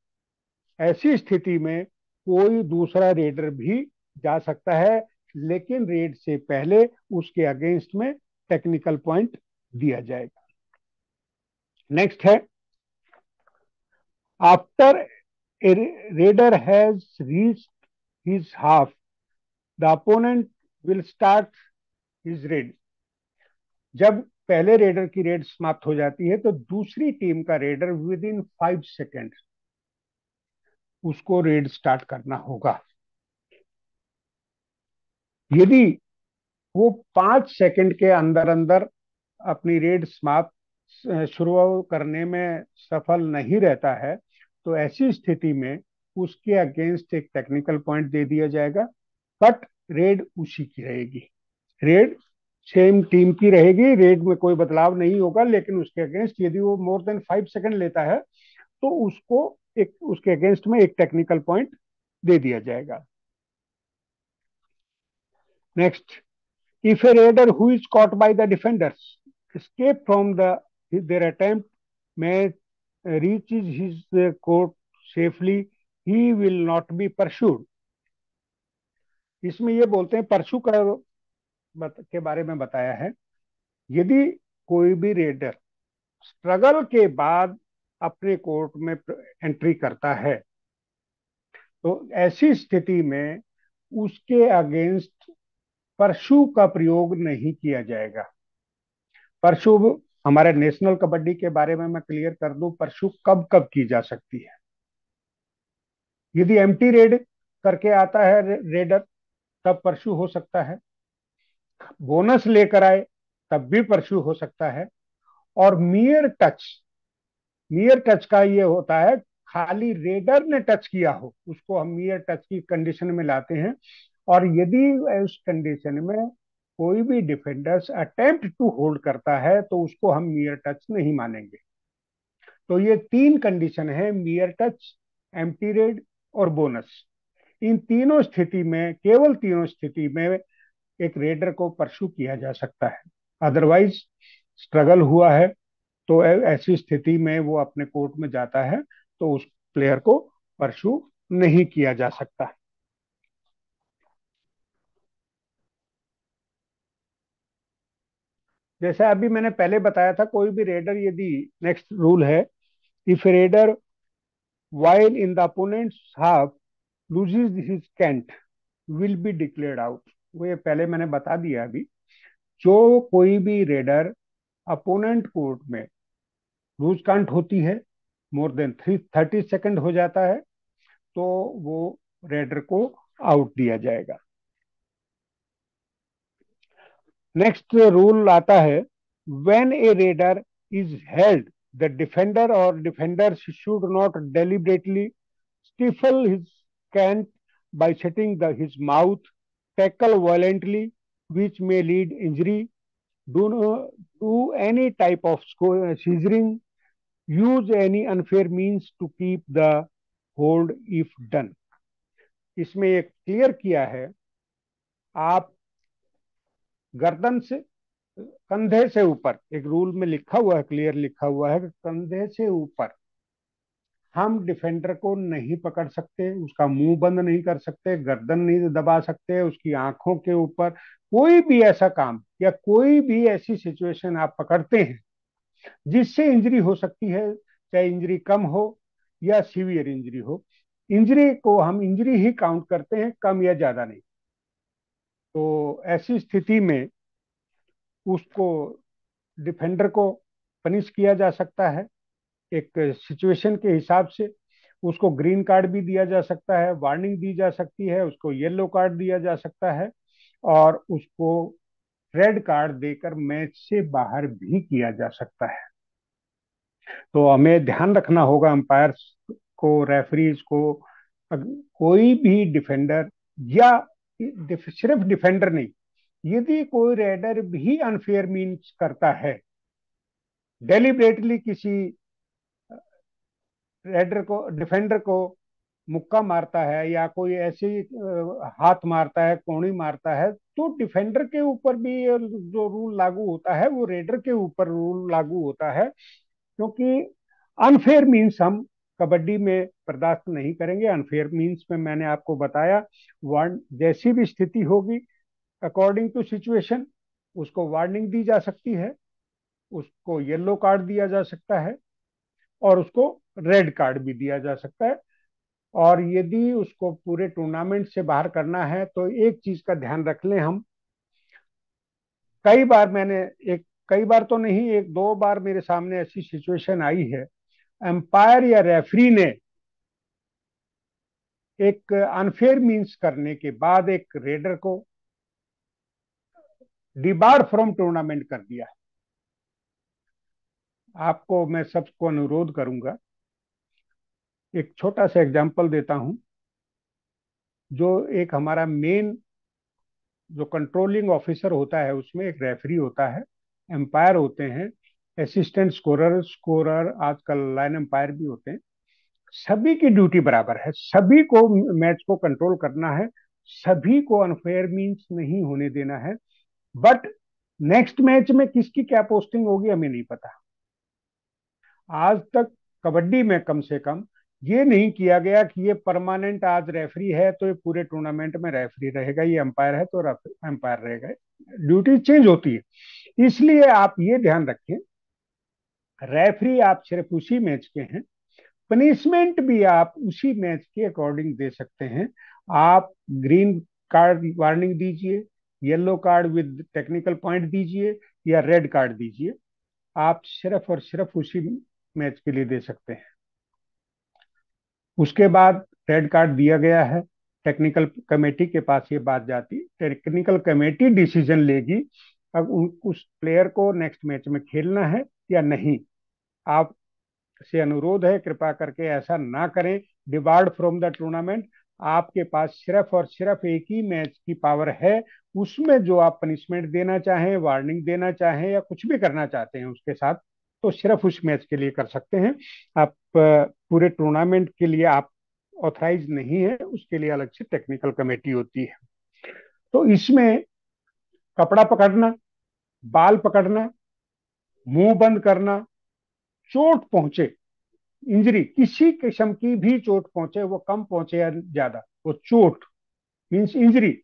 ऐसी स्थिति में कोई दूसरा रेडर भी जा सकता है, लेकिन रेड से पहले उसके अगेंस्ट में टेक्निकल पॉइंट दिया जाएगा। नेक्स्ट है, after a raider has reached his half, the opponent will start his red. जब पहले रेडर की रेड समाप्त हो जाती है तो दूसरी टीम का रेडर विद इन 5 सेकेंड उसको रेड स्टार्ट करना होगा। यदि वो 5 सेकेंड के अंदर अंदर अपनी रेड समाप्त शुरू करने में सफल नहीं रहता है, तो ऐसी स्थिति में उसके अगेंस्ट एक टेक्निकल पॉइंट दे दिया जाएगा, बट रेड उसी की रहेगी। रेड सेम टीम की रहेगी, रेड में कोई बदलाव नहीं होगा, लेकिन उसके अगेंस्ट यदि वो मोर देन 5 सेकेंड लेता है तो उसको एक उसके अगेंस्ट में एक टेक्निकल पॉइंट दे दिया जाएगा। Next, if a raider who is caught by the defenders escape from their attempt may reaches his court safely, he will not be pursued। इसमें ये बोलते हैं, परशु के बारे में बताया है, यदि कोई भी रेडर स्ट्रगल के बाद अपने कोर्ट में एंट्री करता है तो ऐसी स्थिति में उसके अगेंस्ट परशु का प्रयोग नहीं किया जाएगा। परशु, हमारे नेशनल कबड्डी के बारे में मैं क्लियर कर दूं, परशु कब कब की जा सकती है। यदि एम्प्टी रेड करके आता है रेडर, तब परशु हो सकता है। बोनस लेकर आए तब भी परशु हो सकता है। और मियर टच का ये होता है, खाली रेडर ने टच किया हो उसको हम मियर टच की कंडीशन में लाते हैं। और यदि उस कंडीशन में कोई भी डिफेंडर्स अटेम्प्ट टू होल्ड करता है तो उसको हम मियर टच नहीं मानेंगे। तो ये तीन कंडीशन है, मियर टच, एम्प्टी रेड और बोनस। इन तीनों स्थिति में, केवल तीनों स्थिति में एक रेडर को परसू किया जा सकता है। अदरवाइज स्ट्रगल हुआ है तो ऐसी स्थिति में वो अपने कोर्ट में जाता है तो उस प्लेयर को परसू नहीं किया जा सकता। जैसा अभी मैंने पहले बताया था, कोई भी रेडर यदि, नेक्स्ट रूल है, if raider while in the opponent's half loses his cant will be declared out। वो ये पहले मैंने बता दिया अभी। जो कोई भी रेडर अपोनेंट कोर्ट में लूज कांट होती है, मोर देन 30 सेकंड हो जाता है, तो वो रेडर को आउट दिया जाएगा। नेक्स्ट रूल आता है, when a raider is held the defender और defender should not deliberately stifle his cant by shutting his mouth, tackle violently, which may lead injury, do any type of scissoring, use any unfair means to keep the hold if done। इसमें एक clear किया है, आप गर्दन से, कंधे से ऊपर, एक रूल में लिखा हुआ है, क्लियर लिखा हुआ है कि कंधे से ऊपर हम डिफेंडर को नहीं पकड़ सकते, उसका मुंह बंद नहीं कर सकते, गर्दन नहीं दबा सकते, उसकी आंखों के ऊपर कोई भी ऐसा काम या कोई भी ऐसी सिचुएशन आप पकड़ते हैं जिससे इंजरी हो सकती है, चाहे इंजरी कम हो या सीवियर इंजरी हो। इंजरी को हम इंजरी ही काउंट करते हैं, कम या ज्यादा नहीं। तो ऐसी स्थिति में उसको, डिफेंडर को पनिश किया जा सकता है एक सिचुएशन के हिसाब से। उसको ग्रीन कार्ड भी दिया जा सकता है, वार्निंग दी जा सकती है, उसको येलो कार्ड दिया जा सकता है, और उसको रेड कार्ड देकर मैच से बाहर भी किया जा सकता है। तो हमें ध्यान रखना होगा, अंपायर को, रेफरीज को, कोई भी डिफेंडर या सिर्फ डिफेंडर नहीं, यदि कोई रेडर भी अनफेयर मीन्स करता है, डेलिबरेटली किसी रेडर को, डिफेंडर को मुक्का मारता है या कोई ऐसे हाथ मारता है, कोणी मारता है, तो डिफेंडर के ऊपर भी ये जो रूल लागू होता है वो रेडर के ऊपर रूल लागू होता है। क्योंकि अनफेयर मीन्स हम कबड्डी में बर्दाश्त नहीं करेंगे। अनफेयर मीन्स में मैंने आपको बताया, वार्न जैसी भी स्थिति होगी, अकॉर्डिंग टू सिचुएशन उसको वार्निंग दी जा सकती है, उसको येलो कार्ड दिया जा सकता है और उसको रेड कार्ड भी दिया जा सकता है। और यदि उसको पूरे टूर्नामेंट से बाहर करना है तो एक चीज का ध्यान रख लें हम, कई बार मैंने, एक कई बार तो नहीं, एक दो बार मेरे सामने ऐसी सिचुएशन आई है, एम्पायर या रेफरी ने एक अनफेयर मींस करने के बाद एक रेडर को डिबार फ्रॉम टूर्नामेंट कर दिया। आपको मैं सबको अनुरोध करूंगा, एक छोटा सा एग्जांपल देता हूं। जो एक हमारा मेन जो कंट्रोलिंग ऑफिसर होता है उसमें एक रेफरी होता है, एम्पायर होते हैं, असिस्टेंट स्कोरर, स्कोरर, आजकल लाइन एम्पायर भी होते हैं। सभी की ड्यूटी बराबर है, सभी को मैच को कंट्रोल करना है, सभी को अनफेयर मींस नहीं होने देना है। बट नेक्स्ट मैच में किसकी क्या पोस्टिंग होगी हमें नहीं पता। आज तक कबड्डी में कम से कम ये नहीं किया गया कि ये परमानेंट आज रेफरी है तो ये पूरे टूर्नामेंट में रेफरी रहेगा, ये अंपायर है तो अंपायर रहेगा। ड्यूटी चेंज होती है। इसलिए आप ये ध्यान रखें, रेफरी आप सिर्फ उसी मैच के हैं, पनिशमेंट भी आप उसी मैच के अकॉर्डिंग दे सकते हैं। आप ग्रीन कार्ड वार्निंग दीजिए, yellow card with technical point दीजिए या रेड कार्ड दीजिए, आप सिर्फ और सिर्फ उसी मैच के लिए दे सकते हैं। उसके बाद रेड कार्ड दिया गया है, टेक्निकल कमेटी के पास ये बात जाती, टेक्निकल कमेटी डिसीजन लेगी अब उस प्लेयर को नेक्स्ट मैच में खेलना है या नहीं। आप से अनुरोध है, कृपा करके ऐसा ना करें, डिबार्ड फ्रॉम द टूर्नामेंट। आपके पास सिर्फ और सिर्फ एक ही मैच की पावर है, उसमें जो आप पनिशमेंट देना चाहें, वार्निंग देना चाहें या कुछ भी करना चाहते हैं उसके साथ, तो सिर्फ उस मैच के लिए कर सकते हैं। आप पूरे टूर्नामेंट के लिए आप ऑथराइज नहीं है, उसके लिए अलग से टेक्निकल कमेटी होती है। तो इसमें कपड़ा पकड़ना, बाल पकड़ना, मुंह बंद करना, चोट पहुंचे, इंजरी किसी किस्म की भी चोट पहुंचे, वो कम पहुंचे या ज्यादा, वो चोट मींस इंजरी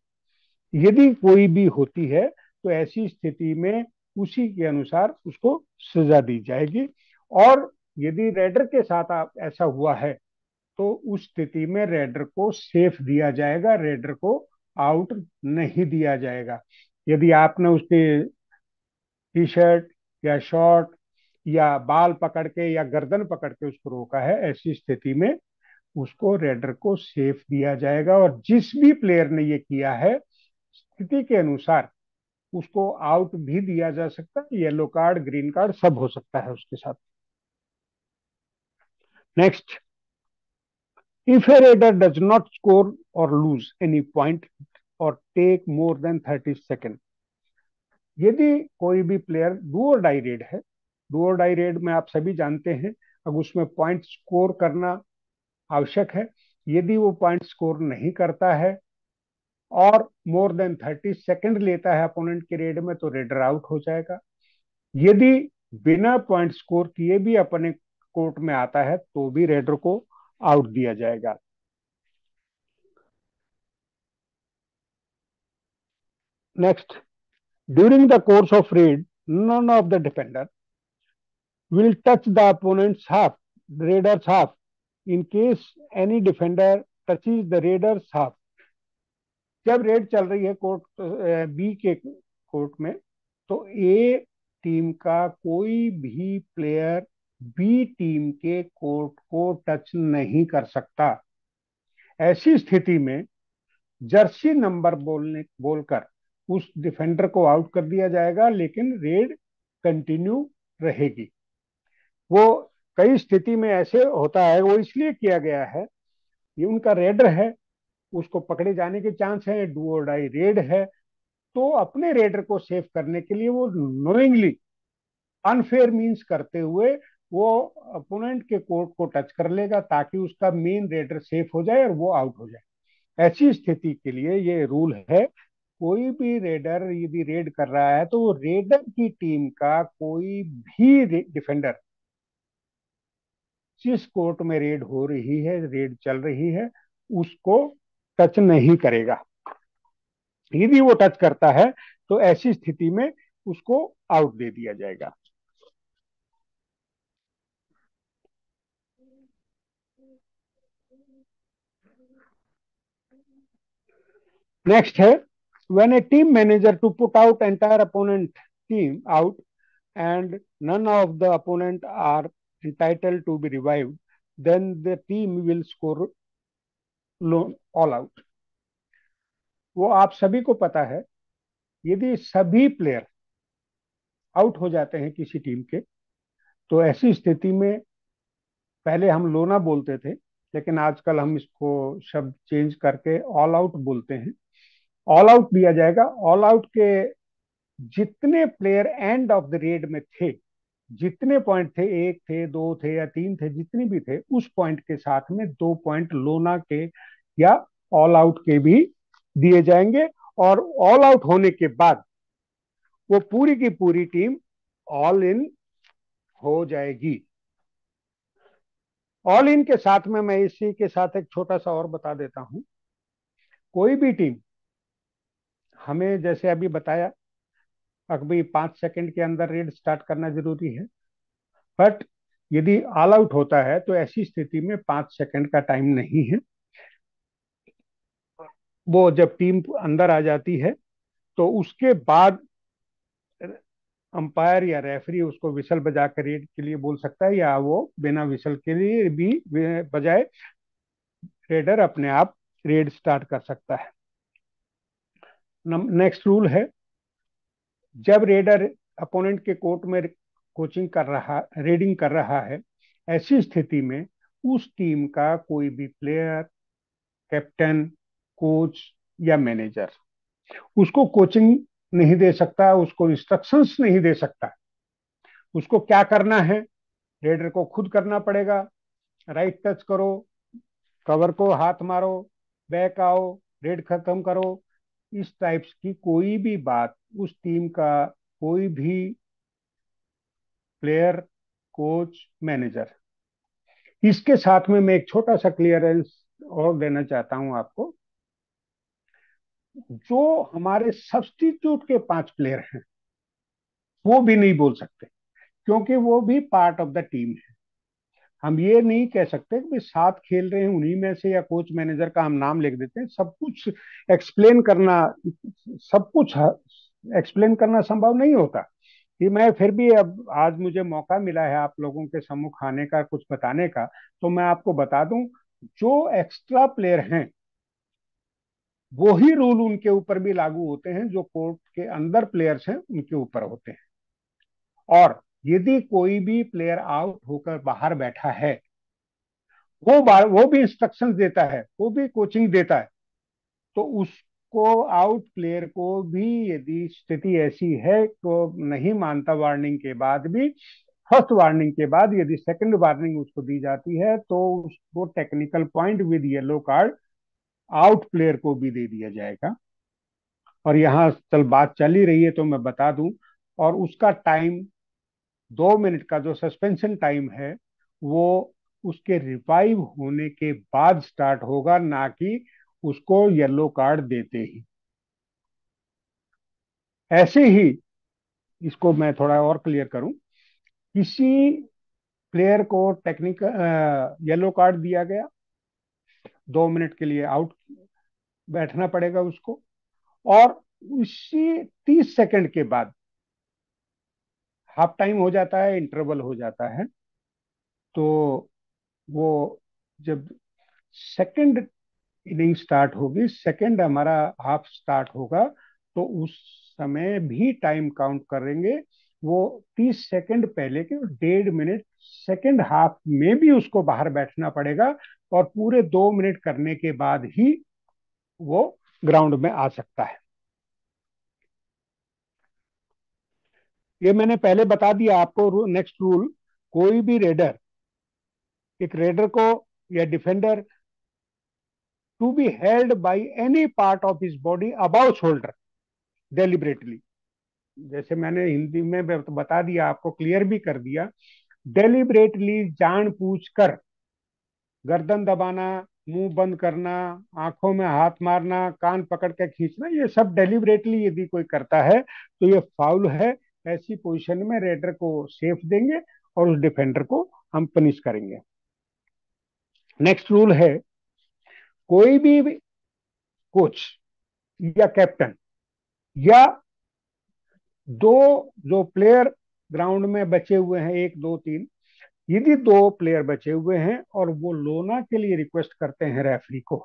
यदि कोई भी होती है तो ऐसी स्थिति में उसी के अनुसार उसको सजा दी जाएगी। और यदि रेडर के साथ आप ऐसा हुआ है तो उस स्थिति में रेडर को सेफ दिया जाएगा, रेडर को आउट नहीं दिया जाएगा। यदि आपने उसके टी शर्ट या शॉर्ट या बाल पकड़ के या गर्दन पकड़ के उसको रोका है, ऐसी स्थिति में उसको रेडर को सेफ दिया जाएगा। और जिस भी प्लेयर ने ये किया है, स्थिति के अनुसार उसको आउट भी दिया जा सकता है, येलो कार्ड, ग्रीन कार्ड सब हो सकता है उसके साथ। Next, if A raider does not score और लूज एनी पॉइंट और टेक मोर देन 30 सेकेंड, यदि कोई भी प्लेयर डू और डाई रेड है, डू और डाई रेड में आप सभी जानते हैं, अब उसमें पॉइंट स्कोर करना आवश्यक है। यदि वो पॉइंट स्कोर नहीं करता है और मोर देन 30 सेकेंड लेता है अपोनेंट के रेड में, तो रेडर आउट हो जाएगा। यदि बिना पॉइंट स्कोर किए भी अपने कोर्ट में आता है तो भी रेडर को आउट दिया जाएगा। Next, during the course of red none of the defender will touch the opponent's half, raider's half, in case any defender touches the raider's half। जब रेड चल रही है कोर्ट बी के कोर्ट में, तो ए टीम का कोई भी प्लेयर बी टीम के कोर्ट को टच नहीं कर सकता। ऐसी स्थिति में जर्सी नंबर बोलकर उस डिफेंडर को आउट कर दिया जाएगा, लेकिन रेड कंटिन्यू रहेगी। वो कई स्थिति में ऐसे होता है, वो इसलिए किया गया है, ये उनका रेडर है, उसको पकड़े जाने के चांस है, डू और डाई रेड है। तो अपने रेडर को सेव करने के लिए वो नोइंगली अनफेयर मीन्स करते हुए वो अपोनेंट के कोर्ट को टच कर लेगा, ताकि उसका मेन रेडर सेफ हो जाए और वो आउट हो जाए। ऐसी स्थिति के लिए ये रूल है, कोई भी रेडर यदि रेड कर रहा है तो वो रेडर की टीम का कोई भी डिफेंडर जिस कोर्ट में रेड हो रही है, रेड चल रही है, उसको टच नहीं करेगा। यदि वो टच करता है तो ऐसी स्थिति में उसको आउट दे दिया जाएगा। नेक्स्ट है, when a team manager to put out entire opponent team out and none of the opponent are entitled to be revived, then the team will score all out। वो आप सभी को पता है, यदि सभी प्लेयर आउट हो जाते हैं किसी टीम के, तो ऐसी स्थिति में पहले हम लोना बोलते थे, लेकिन आजकल हम इसको शब्द चेंज करके ऑल आउट बोलते हैं। ऑल आउट दिया जाएगा। ऑल आउट के जितने player end of the red में थे, जितने पॉइंट थे, एक थे, दो थे या तीन थे, जितने भी थे, उस पॉइंट के साथ में 2 पॉइंट लोना के या ऑल आउट के भी दिए जाएंगे। और ऑल आउट होने के बाद वो पूरी की पूरी टीम ऑल इन हो जाएगी। ऑल इन के साथ में मैं इसी के साथ एक छोटा सा और बता देता हूं। कोई भी टीम, हमें जैसे अभी बताया, अभी 5 सेकंड के अंदर रेड स्टार्ट करना जरूरी है, बट यदि ऑल आउट होता है तो ऐसी स्थिति में 5 सेकंड का टाइम नहीं है। वो जब टीम अंदर आ जाती है तो उसके बाद अंपायर या रेफरी उसको विसल बजा कर रेड के लिए बोल सकता है, या वो बिना विसल के लिए भी बजाय रेडर अपने आप रेड स्टार्ट कर सकता है। नेक्स्ट रूल है, जब रेडर अपोनेंट के कोर्ट में कोचिंग कर रहा रेडिंग कर रहा है, ऐसी स्थिति में उस टीम का कोई भी प्लेयर, कैप्टन, कोच या मैनेजर उसको कोचिंग नहीं दे सकता, उसको इंस्ट्रक्शंस नहीं दे सकता। उसको क्या करना है, रेडर को खुद करना पड़ेगा। राइट टच करो, कवर को हाथ मारो, बैक आओ, रेड खत्म करो। इस टाइप्स की कोई भी बात उस टीम का कोई भी प्लेयर, कोच, मैनेजर, इसके साथ में मैं एक छोटा सा क्लियरेंस और देना चाहता हूं आपको। जो हमारे सब्स्टिट्यूट के 5 प्लेयर हैं, वो भी नहीं बोल सकते, क्योंकि वो भी पार्ट ऑफ द टीम है। हम ये नहीं कह सकते कि साथ खेल रहे हैं उन्हीं में से या कोच मैनेजर का हम नाम लिख देते हैं। सब कुछ एक्सप्लेन करना सब कुछ एक्सप्लेन करना संभव नहीं होता। कि मैं फिर भी, अब आज मुझे मौका मिला है आप लोगों के सम्मुख आने का, कुछ बताने का, तो मैं आपको बता दूं, जो एक्स्ट्रा प्लेयर हैं वो ही रूल उनके ऊपर भी लागू होते हैं जो कोर्ट के अंदर प्लेयर्स हैं उनके ऊपर होते हैं। और यदि कोई भी प्लेयर आउट होकर बाहर बैठा है, वो भी इंस्ट्रक्शंस देता है, वो भी कोचिंग देता है, तो उसको आउट प्लेयर को भी यदि स्थिति ऐसी है तो नहीं मानता, वार्निंग के बाद भी, फर्स्ट वार्निंग के बाद यदि सेकंड वार्निंग उसको दी जाती है, तो उसको technical point with yellow card out player को भी दे दिया जाएगा। और यहाँ चल बात चल ही रही है तो मैं बता दूं, और उसका टाइम 2 मिनट का जो सस्पेंशन टाइम है, वो उसके रिवाइव होने के बाद स्टार्ट होगा, ना कि उसको येलो कार्ड देते ही। ऐसे ही इसको मैं थोड़ा और क्लियर करूं, किसी प्लेयर को टेक्निकल येलो कार्ड दिया गया, 2 मिनट के लिए आउट बैठना पड़ेगा उसको, और उसी 30 सेकंड के बाद हाफ टाइम हो जाता है, इंटरवल हो जाता है। तो वो जब सेकंड इनिंग स्टार्ट होगी, सेकंड हमारा हाफ स्टार्ट होगा, तो उस समय भी टाइम काउंट करेंगे। वो 30 सेकंड पहले के 1.5 मिनट सेकंड हाफ में भी उसको बाहर बैठना पड़ेगा, और पूरे 2 मिनट करने के बाद ही वो ग्राउंड में आ सकता है। ये मैंने पहले बता दिया आपको। नेक्स्ट रूल, कोई भी रेडर, एक रेडर को या defender, to be held by any part of his body above shoulder deliberately, जैसे मैंने हिंदी में बता दिया आपको, क्लियर भी कर दिया। डेलिबरेटली, जान पूछ कर गर्दन दबाना, मुंह बंद करना, आंखों में हाथ मारना, कान पकड़ के खींचना, ये सब डेलिबरेटली यदि कोई करता है तो ये फाउल है। ऐसी पोजीशन में रेडर को सेफ देंगे और उस डिफेंडर को हम पनिश करेंगे। नेक्स्ट रूल है, कोई भी कोच या कैप्टन या दो जो प्लेयर ग्राउंड में बचे हुए हैं, 1 2 3, यदि 2 प्लेयर बचे हुए हैं और वो लोना के लिए रिक्वेस्ट करते हैं रेफरी को,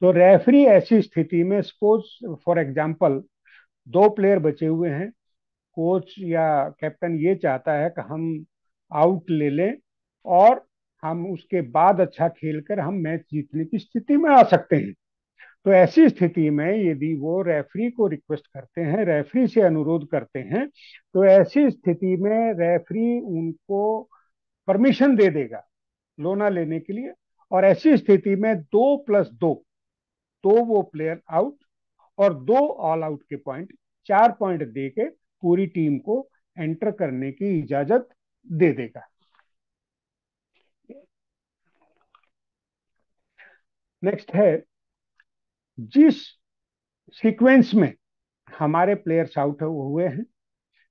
तो रेफरी ऐसी स्थिति में, सपोज फॉर एग्जांपल 2 प्लेयर बचे हुए हैं, कोच या कैप्टन ये चाहता है कि हम आउट ले लें और हम उसके बाद अच्छा खेलकर हम मैच जीतने की स्थिति में आ सकते हैं, तो ऐसी स्थिति में यदि वो रेफरी को रिक्वेस्ट करते हैं, रेफरी से अनुरोध करते हैं, तो ऐसी स्थिति में रेफरी उनको परमिशन दे देगा लोना लेने के लिए। और ऐसी स्थिति में 2+2, तो वो प्लेयर आउट, और 2 ऑल आउट के पॉइंट, 4 पॉइंट दे के पूरी टीम को एंटर करने की इजाजत दे देगा। नेक्स्ट है, जिस सीक्वेंस में हमारे प्लेयर्स आउट हुए हैं,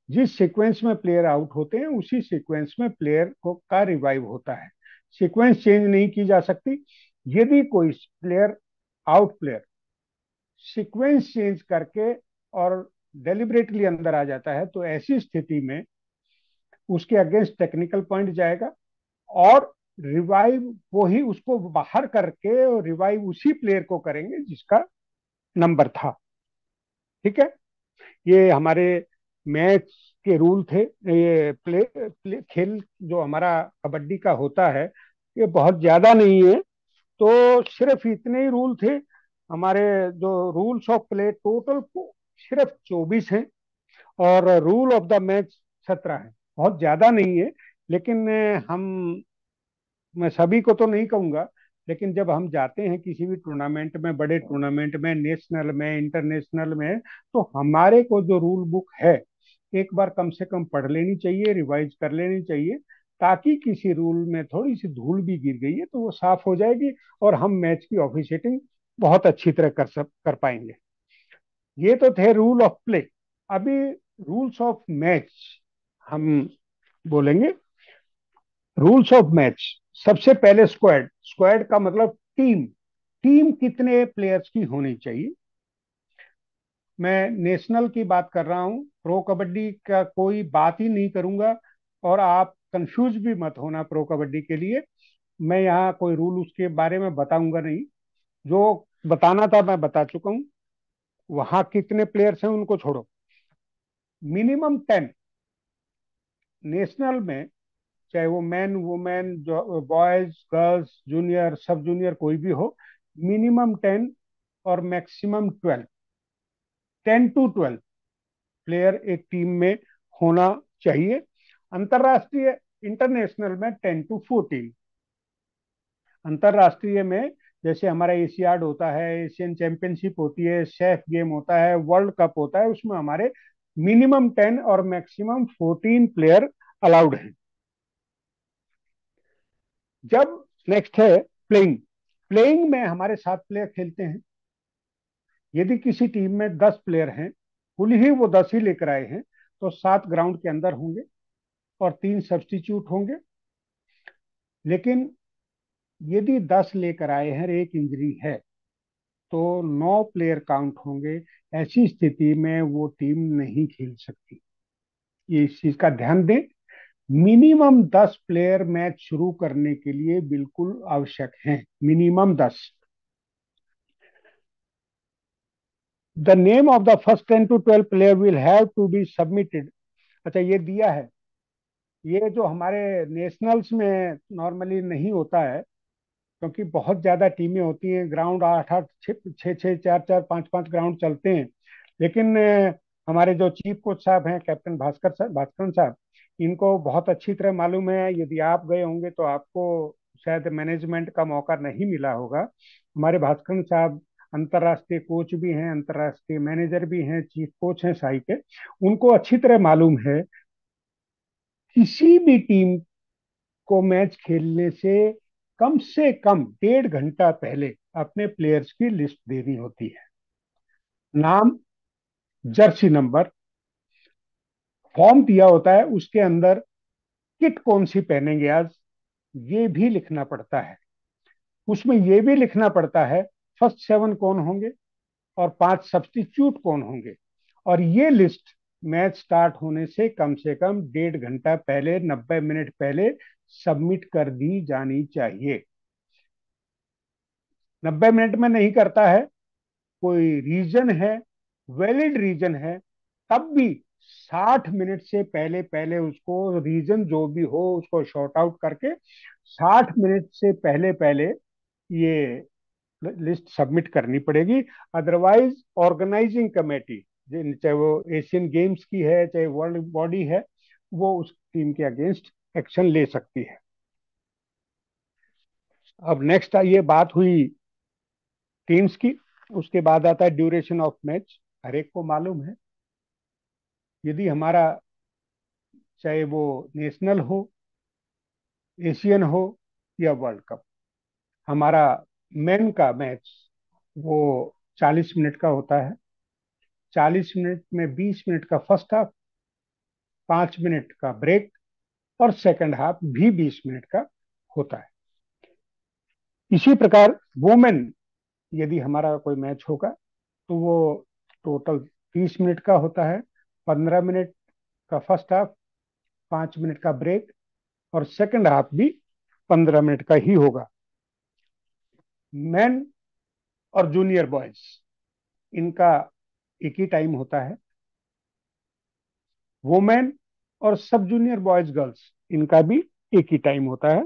जिस सीक्वेंस में प्लेयर आउट होते हैं, उसी सीक्वेंस में प्लेयर को का रिवाइव होता है। सीक्वेंस चेंज नहीं की जा सकती। यदि कोई player, out player, sequence change करके और डेलिबरेटली अंदर आ जाता है, तो ऐसी स्थिति में उसके अगेंस्ट टेक्निकल पॉइंट जाएगा, और रिवाइव वो ही उसको बाहर करके और रिवाइव उसी प्लेयर को करेंगे जिसका नंबर था। ठीक है, ये हमारे मैच के रूल थे। ये खेल जो हमारा कबड्डी का होता है, ये बहुत ज्यादा नहीं है, तो सिर्फ इतने ही रूल थे हमारे। जो रूल्स ऑफ प्ले टोटल सिर्फ 24 हैं, और रूल ऑफ द मैच 17 है। बहुत ज्यादा नहीं है, लेकिन मैं सभी को तो नहीं कहूंगा, लेकिन जब हम जाते हैं किसी भी टूर्नामेंट में, बड़े टूर्नामेंट में, नेशनल में, इंटरनेशनल में, तो हमारे को जो रूल बुक है एक बार कम से कम पढ़ लेनी चाहिए, रिवाइज कर लेनी चाहिए, ताकि किसी रूल में थोड़ी सी धूल भी गिर गई है तो वो साफ हो जाएगी, और हम मैच की ऑफिशिएटिंग बहुत अच्छी तरह कर पाएंगे। ये तो थे रूल ऑफ प्ले। अभी रूल्स ऑफ मैच हम बोलेंगे। रूल्स ऑफ मैच, सबसे पहले स्क्वाड। स्क्वाड का मतलब टीम। टीम कितने प्लेयर्स की होनी चाहिए? मैं नेशनल की बात कर रहा हूं, प्रो कबड्डी का कोई बात ही नहीं करूंगा, और आप कंफ्यूज भी मत होना प्रो कबड्डी के लिए। मैं यहाँ कोई रूल उसके बारे में बताऊंगा नहीं, जो बताना था मैं बता चुका हूँ। वहां कितने प्लेयर्स हैं उनको छोड़ो, मिनिमम 10। नेशनल में चाहे वो मैन वुमेन, जो बॉयज गर्ल्स जूनियर सब जूनियर कोई भी हो, मिनिमम 10 और मैक्सिमम 12, 10 to 12 प्लेयर एक टीम में होना चाहिए। अंतरराष्ट्रीय, इंटरनेशनल में 10 to 14। अंतरराष्ट्रीय में जैसे हमारा एशियाड होता है, एशियन चैंपियनशिप होती है, शेफ गेम होता है, वर्ल्ड कप होता है, उसमें हमारे मिनिमम 10 और मैक्सिमम 14 प्लेयर अलाउड हैं। जब नेक्स्ट है प्लेइंग। प्लेइंग में हमारे 7 प्लेयर खेलते हैं। यदि किसी टीम में 10 प्लेयर हैं, कुल ही वो 10 ही लेकर आए हैं, तो 7 ग्राउंड के अंदर होंगे और 3 सब्स्टिट्यूट होंगे। लेकिन यदि 10 लेकर आए हैं और एक इंजरी है, तो 9 प्लेयर काउंट होंगे। ऐसी स्थिति में वो टीम नहीं खेल सकती। ये इस चीज का ध्यान दें। मिनिमम 10 प्लेयर मैच शुरू करने के लिए बिल्कुल आवश्यक हैं, minimum 10। The name of the first 10 to 12 player will have to be submitted अच्छा, ये दिया है। ये जो हमारे नेशनल्स में नॉर्मली नहीं होता है, क्योंकि बहुत ज्यादा टीमें होती हैं, ग्राउंड आठ आठ छः छः चार चार पांच पांच ग्राउंड चलते हैं। लेकिन हमारे जो चीफ कोच साहब हैं, कैप्टन भास्कर साहब, इनको बहुत अच्छी तरह मालूम है। यदि आप गए होंगे तो आपको शायद मैनेजमेंट का मौका नहीं मिला होगा। हमारे भास्कर साहब अंतर्राष्ट्रीय कोच भी हैं, अंतर्राष्ट्रीय मैनेजर भी हैं, चीफ कोच हैं साई के। उनको अच्छी तरह मालूम है किसी भी टीम को मैच खेलने से कम 1.5 घंटा पहले अपने प्लेयर्स की लिस्ट देनी होती है। नाम, जर्सी नंबर, फॉर्म दिया होता है, उसके अंदर किट कौन सी पहनेंगे आज, ये भी लिखना पड़ता है। उसमें ये भी लिखना पड़ता है फर्स्ट 7 कौन होंगे और 5 सब्स्टिट्यूट कौन होंगे। और ये लिस्ट मैच स्टार्ट होने से कम 1.5 घंटा पहले, 90 मिनट पहले सबमिट कर दी जानी चाहिए। 90 मिनट में नहीं करता है, कोई रीजन है, वैलिड रीजन है, तब भी 60 मिनट से पहले पहले उसको, रीजन जो भी हो उसको शॉर्ट आउट करके 60 मिनट से पहले पहले ये लिस्ट सबमिट करनी पड़ेगी। अदरवाइज ऑर्गेनाइजिंग कमेटी, चाहे वो एशियन गेम्स की है चाहे वर्ल्ड बॉडी है, वो उस टीम के अगेंस्ट एक्शन ले सकती है। अब नेक्स्ट ये बात हुई टीम्स की। उसके बाद आता है ड्यूरेशन ऑफ मैच। हर एक को मालूम है, यदि हमारा, चाहे वो नेशनल हो, एशियन हो या वर्ल्ड कप, हमारा मेन का मैच वो 40 मिनट का होता है। 40 मिनट में 20 मिनट का फर्स्ट हाफ, 5 मिनट का ब्रेक, और सेकंड हाफ भी 20 मिनट का होता है। इसी प्रकार वुमेन, यदि हमारा कोई मैच होगा तो वो टोटल 30 मिनट का होता है। 15 मिनट का फर्स्ट हाफ, 5 मिनट का ब्रेक, और सेकंड हाफ भी 15 मिनट का ही होगा। मैन और जूनियर बॉयज, इनका एक ही टाइम होता है। वुमेन और सब जूनियर बॉयज गर्ल्स, इनका भी एक ही टाइम होता है।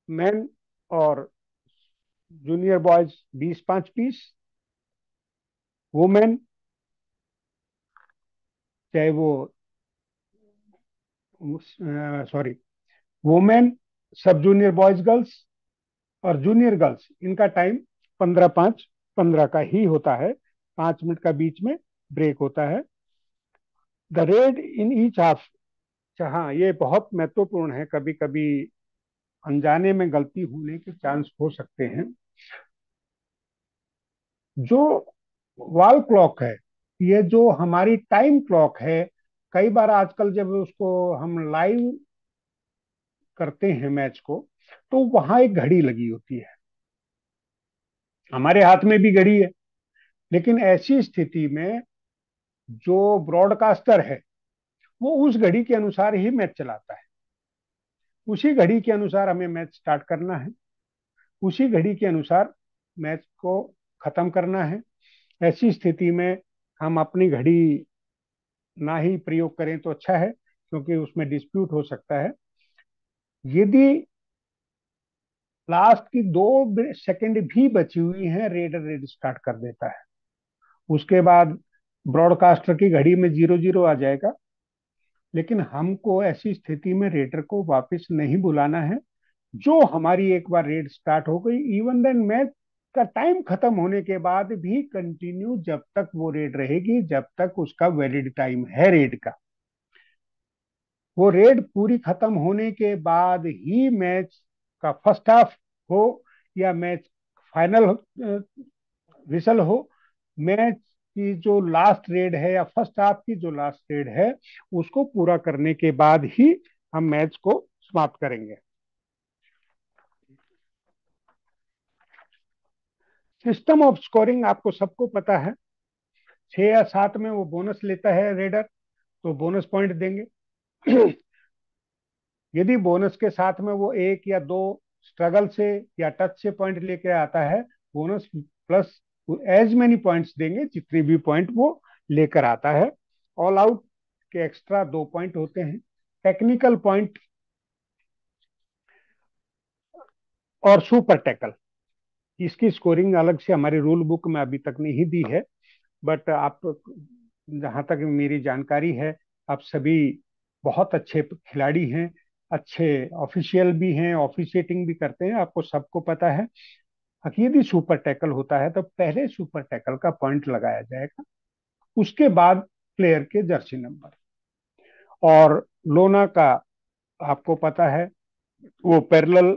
मैन और जूनियर बॉयज 20 5 20। वुमेन, चाहे वो, सॉरी, वुमेन, सब जूनियर बॉयज गर्ल्स और जूनियर गर्ल्स, इनका टाइम 15 5 15 का ही होता है। 5 मिनट का बीच में ब्रेक होता है। The red in each half, हाँ ये बहुत महत्वपूर्ण है, कभी कभी अनजाने में गलती होने के चांस हो सकते हैं। जो वॉल क्लॉक है, ये जो हमारी टाइम क्लॉक है, कई बार आजकल जब उसको हम लाइव करते हैं मैच को, तो वहां एक घड़ी लगी होती है। हमारे हाथ में भी घड़ी है, लेकिन ऐसी स्थिति में जो ब्रॉडकास्टर है वो उस घड़ी के अनुसार ही मैच चलाता है। उसी घड़ी के अनुसार हमें मैच स्टार्ट करना है, उसी घड़ी के अनुसार मैच को खत्म करना है। ऐसी स्थिति में हम अपनी घड़ी ना ही प्रयोग करें तो अच्छा है, क्योंकि उसमें डिस्प्यूट हो सकता है। यदि लास्ट की 2 सेकंड भी बची हुई है, रेडर रेड स्टार्ट कर देता है। उसके बाद ब्रॉडकास्टर की घड़ी में 0 0 आ जाएगा। लेकिन हमको ऐसी स्थिति में रेडर को वापस नहीं बुलाना है। जो हमारी एक बार रेड स्टार्ट हो गई, इवन देन मैच का टाइम खत्म होने के बाद भी कंटिन्यू, जब तक वो रेड रहेगी, जब तक उसका वैलिड टाइम है रेड का। वो रेड पूरी खत्म होने के बाद ही मैच का फर्स्ट हाफ हो या मैच फाइनल विसल हो, मैच की जो लास्ट रेड है या फर्स्ट हाफ की जो लास्ट रेड है, उसको पूरा करने के बाद ही हम मैच को समाप्त करेंगे। सिस्टम ऑफ स्कोरिंग आपको सबको पता है। 6 या 7 में वो बोनस लेता है रेडर, तो बोनस पॉइंट देंगे। यदि बोनस के साथ में वो 1 या 2 स्ट्रगल से या टच से पॉइंट लेके आता है, bonus plus as many points देंगे जितने भी पॉइंट वो लेकर आता है। ऑल आउट के एक्स्ट्रा 2 पॉइंट होते हैं, टेक्निकल पॉइंट और सुपर टैकल। इसकी स्कोरिंग अलग से हमारी रूल बुक में अभी तक नहीं दी है, बट आप, जहां तक मेरी जानकारी है, आप सभी बहुत अच्छे खिलाड़ी हैं, अच्छे ऑफिशियल भी हैं, ऑफिशिएटिंग भी करते हैं, आपको सबको पता है। यदि सुपर टैकल होता है तो पहले सुपर टैकल का पॉइंट लगाया जाएगा, उसके बाद प्लेयर के जर्सी नंबर। और लोना का आपको पता है, वो पैरेलल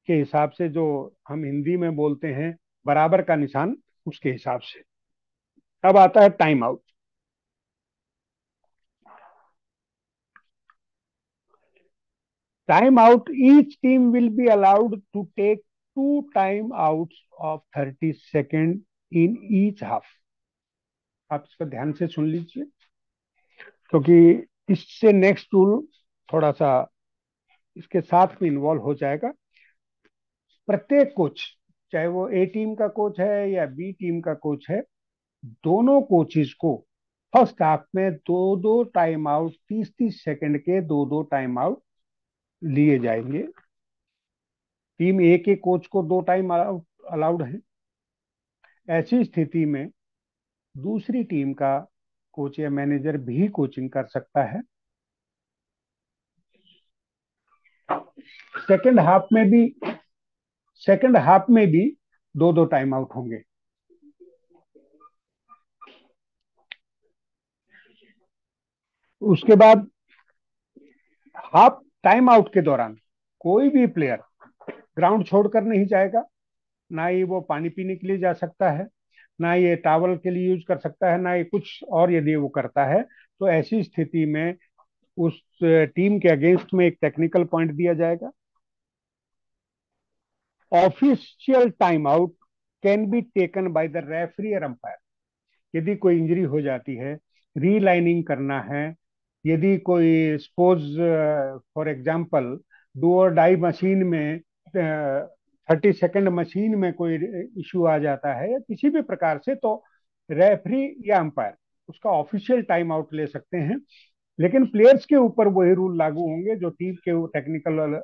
के हिसाब से, जो हम हिंदी में बोलते हैं बराबर का निशान, उसके हिसाब से। अब आता है time out. Time out, each team will be allowed to take 2 time outs of 30 second in each half. आप इसको ध्यान से सुन लीजिए, क्योंकि इससे नेक्स्ट रूल थोड़ा सा इसके साथ में इन्वॉल्व हो जाएगा। प्रत्येक कोच, चाहे वो ए टीम का कोच है या बी टीम का कोच है, दोनों कोचेस को फर्स्ट हाफ में दो दो टाइम आउट, 30 30 सेकंड के दो दो टाइम आउट लिए जाएंगे। टीम ए के कोच को 2 टाइम आउट अलाउड है। ऐसी स्थिति में दूसरी टीम का कोच या मैनेजर भी कोचिंग कर सकता है। सेकंड हाफ में भी सेकंड हाफ में भी दो दो टाइम आउट होंगे। उसके बाद हाफ टाइम आउट के दौरान कोई भी प्लेयर ग्राउंड छोड़कर नहीं जाएगा। ना ही वो पानी पीने के लिए जा सकता है, ना ये टावल के लिए यूज कर सकता है, ना ये कुछ और। यदि वो करता है तो ऐसी स्थिति में उस टीम के अगेंस्ट में एक टेक्निकल पॉइंट दिया जाएगा। Official time out can be taken by the referee और अंपायर। यदि कोई इंजरी हो जाती है, रीलाइनिंग करना है, यदि कोई सपोज फॉर एग्जांपल डू और डाई मशीन में 30 सेकंड मशीन में कोई इश्यू आ जाता है या किसी भी प्रकार से, तो रेफरी या अंपायर उसका ऑफिशियल टाइम आउट ले सकते हैं। लेकिन प्लेयर्स के ऊपर वही रूल लागू होंगे जो टीम के टेक्निकल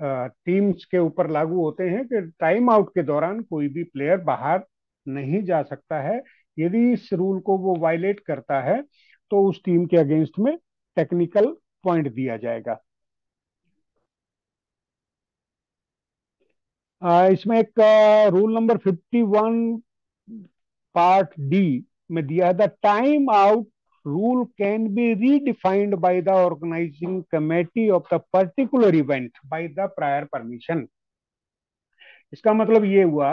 टीम्स के ऊपर लागू होते हैं, कि टाइम आउट के दौरान कोई भी प्लेयर बाहर नहीं जा सकता है। यदि इस रूल को वो वायलेट करता है तो उस टीम के अगेंस्ट में टेक्निकल पॉइंट दिया जाएगा। इसमें एक रूल नंबर 51 पार्ट डी में दिया है, the time out rule can be redefined by the organizing committee of the particular event by the prior permission। इसका मतलब ये हुआ,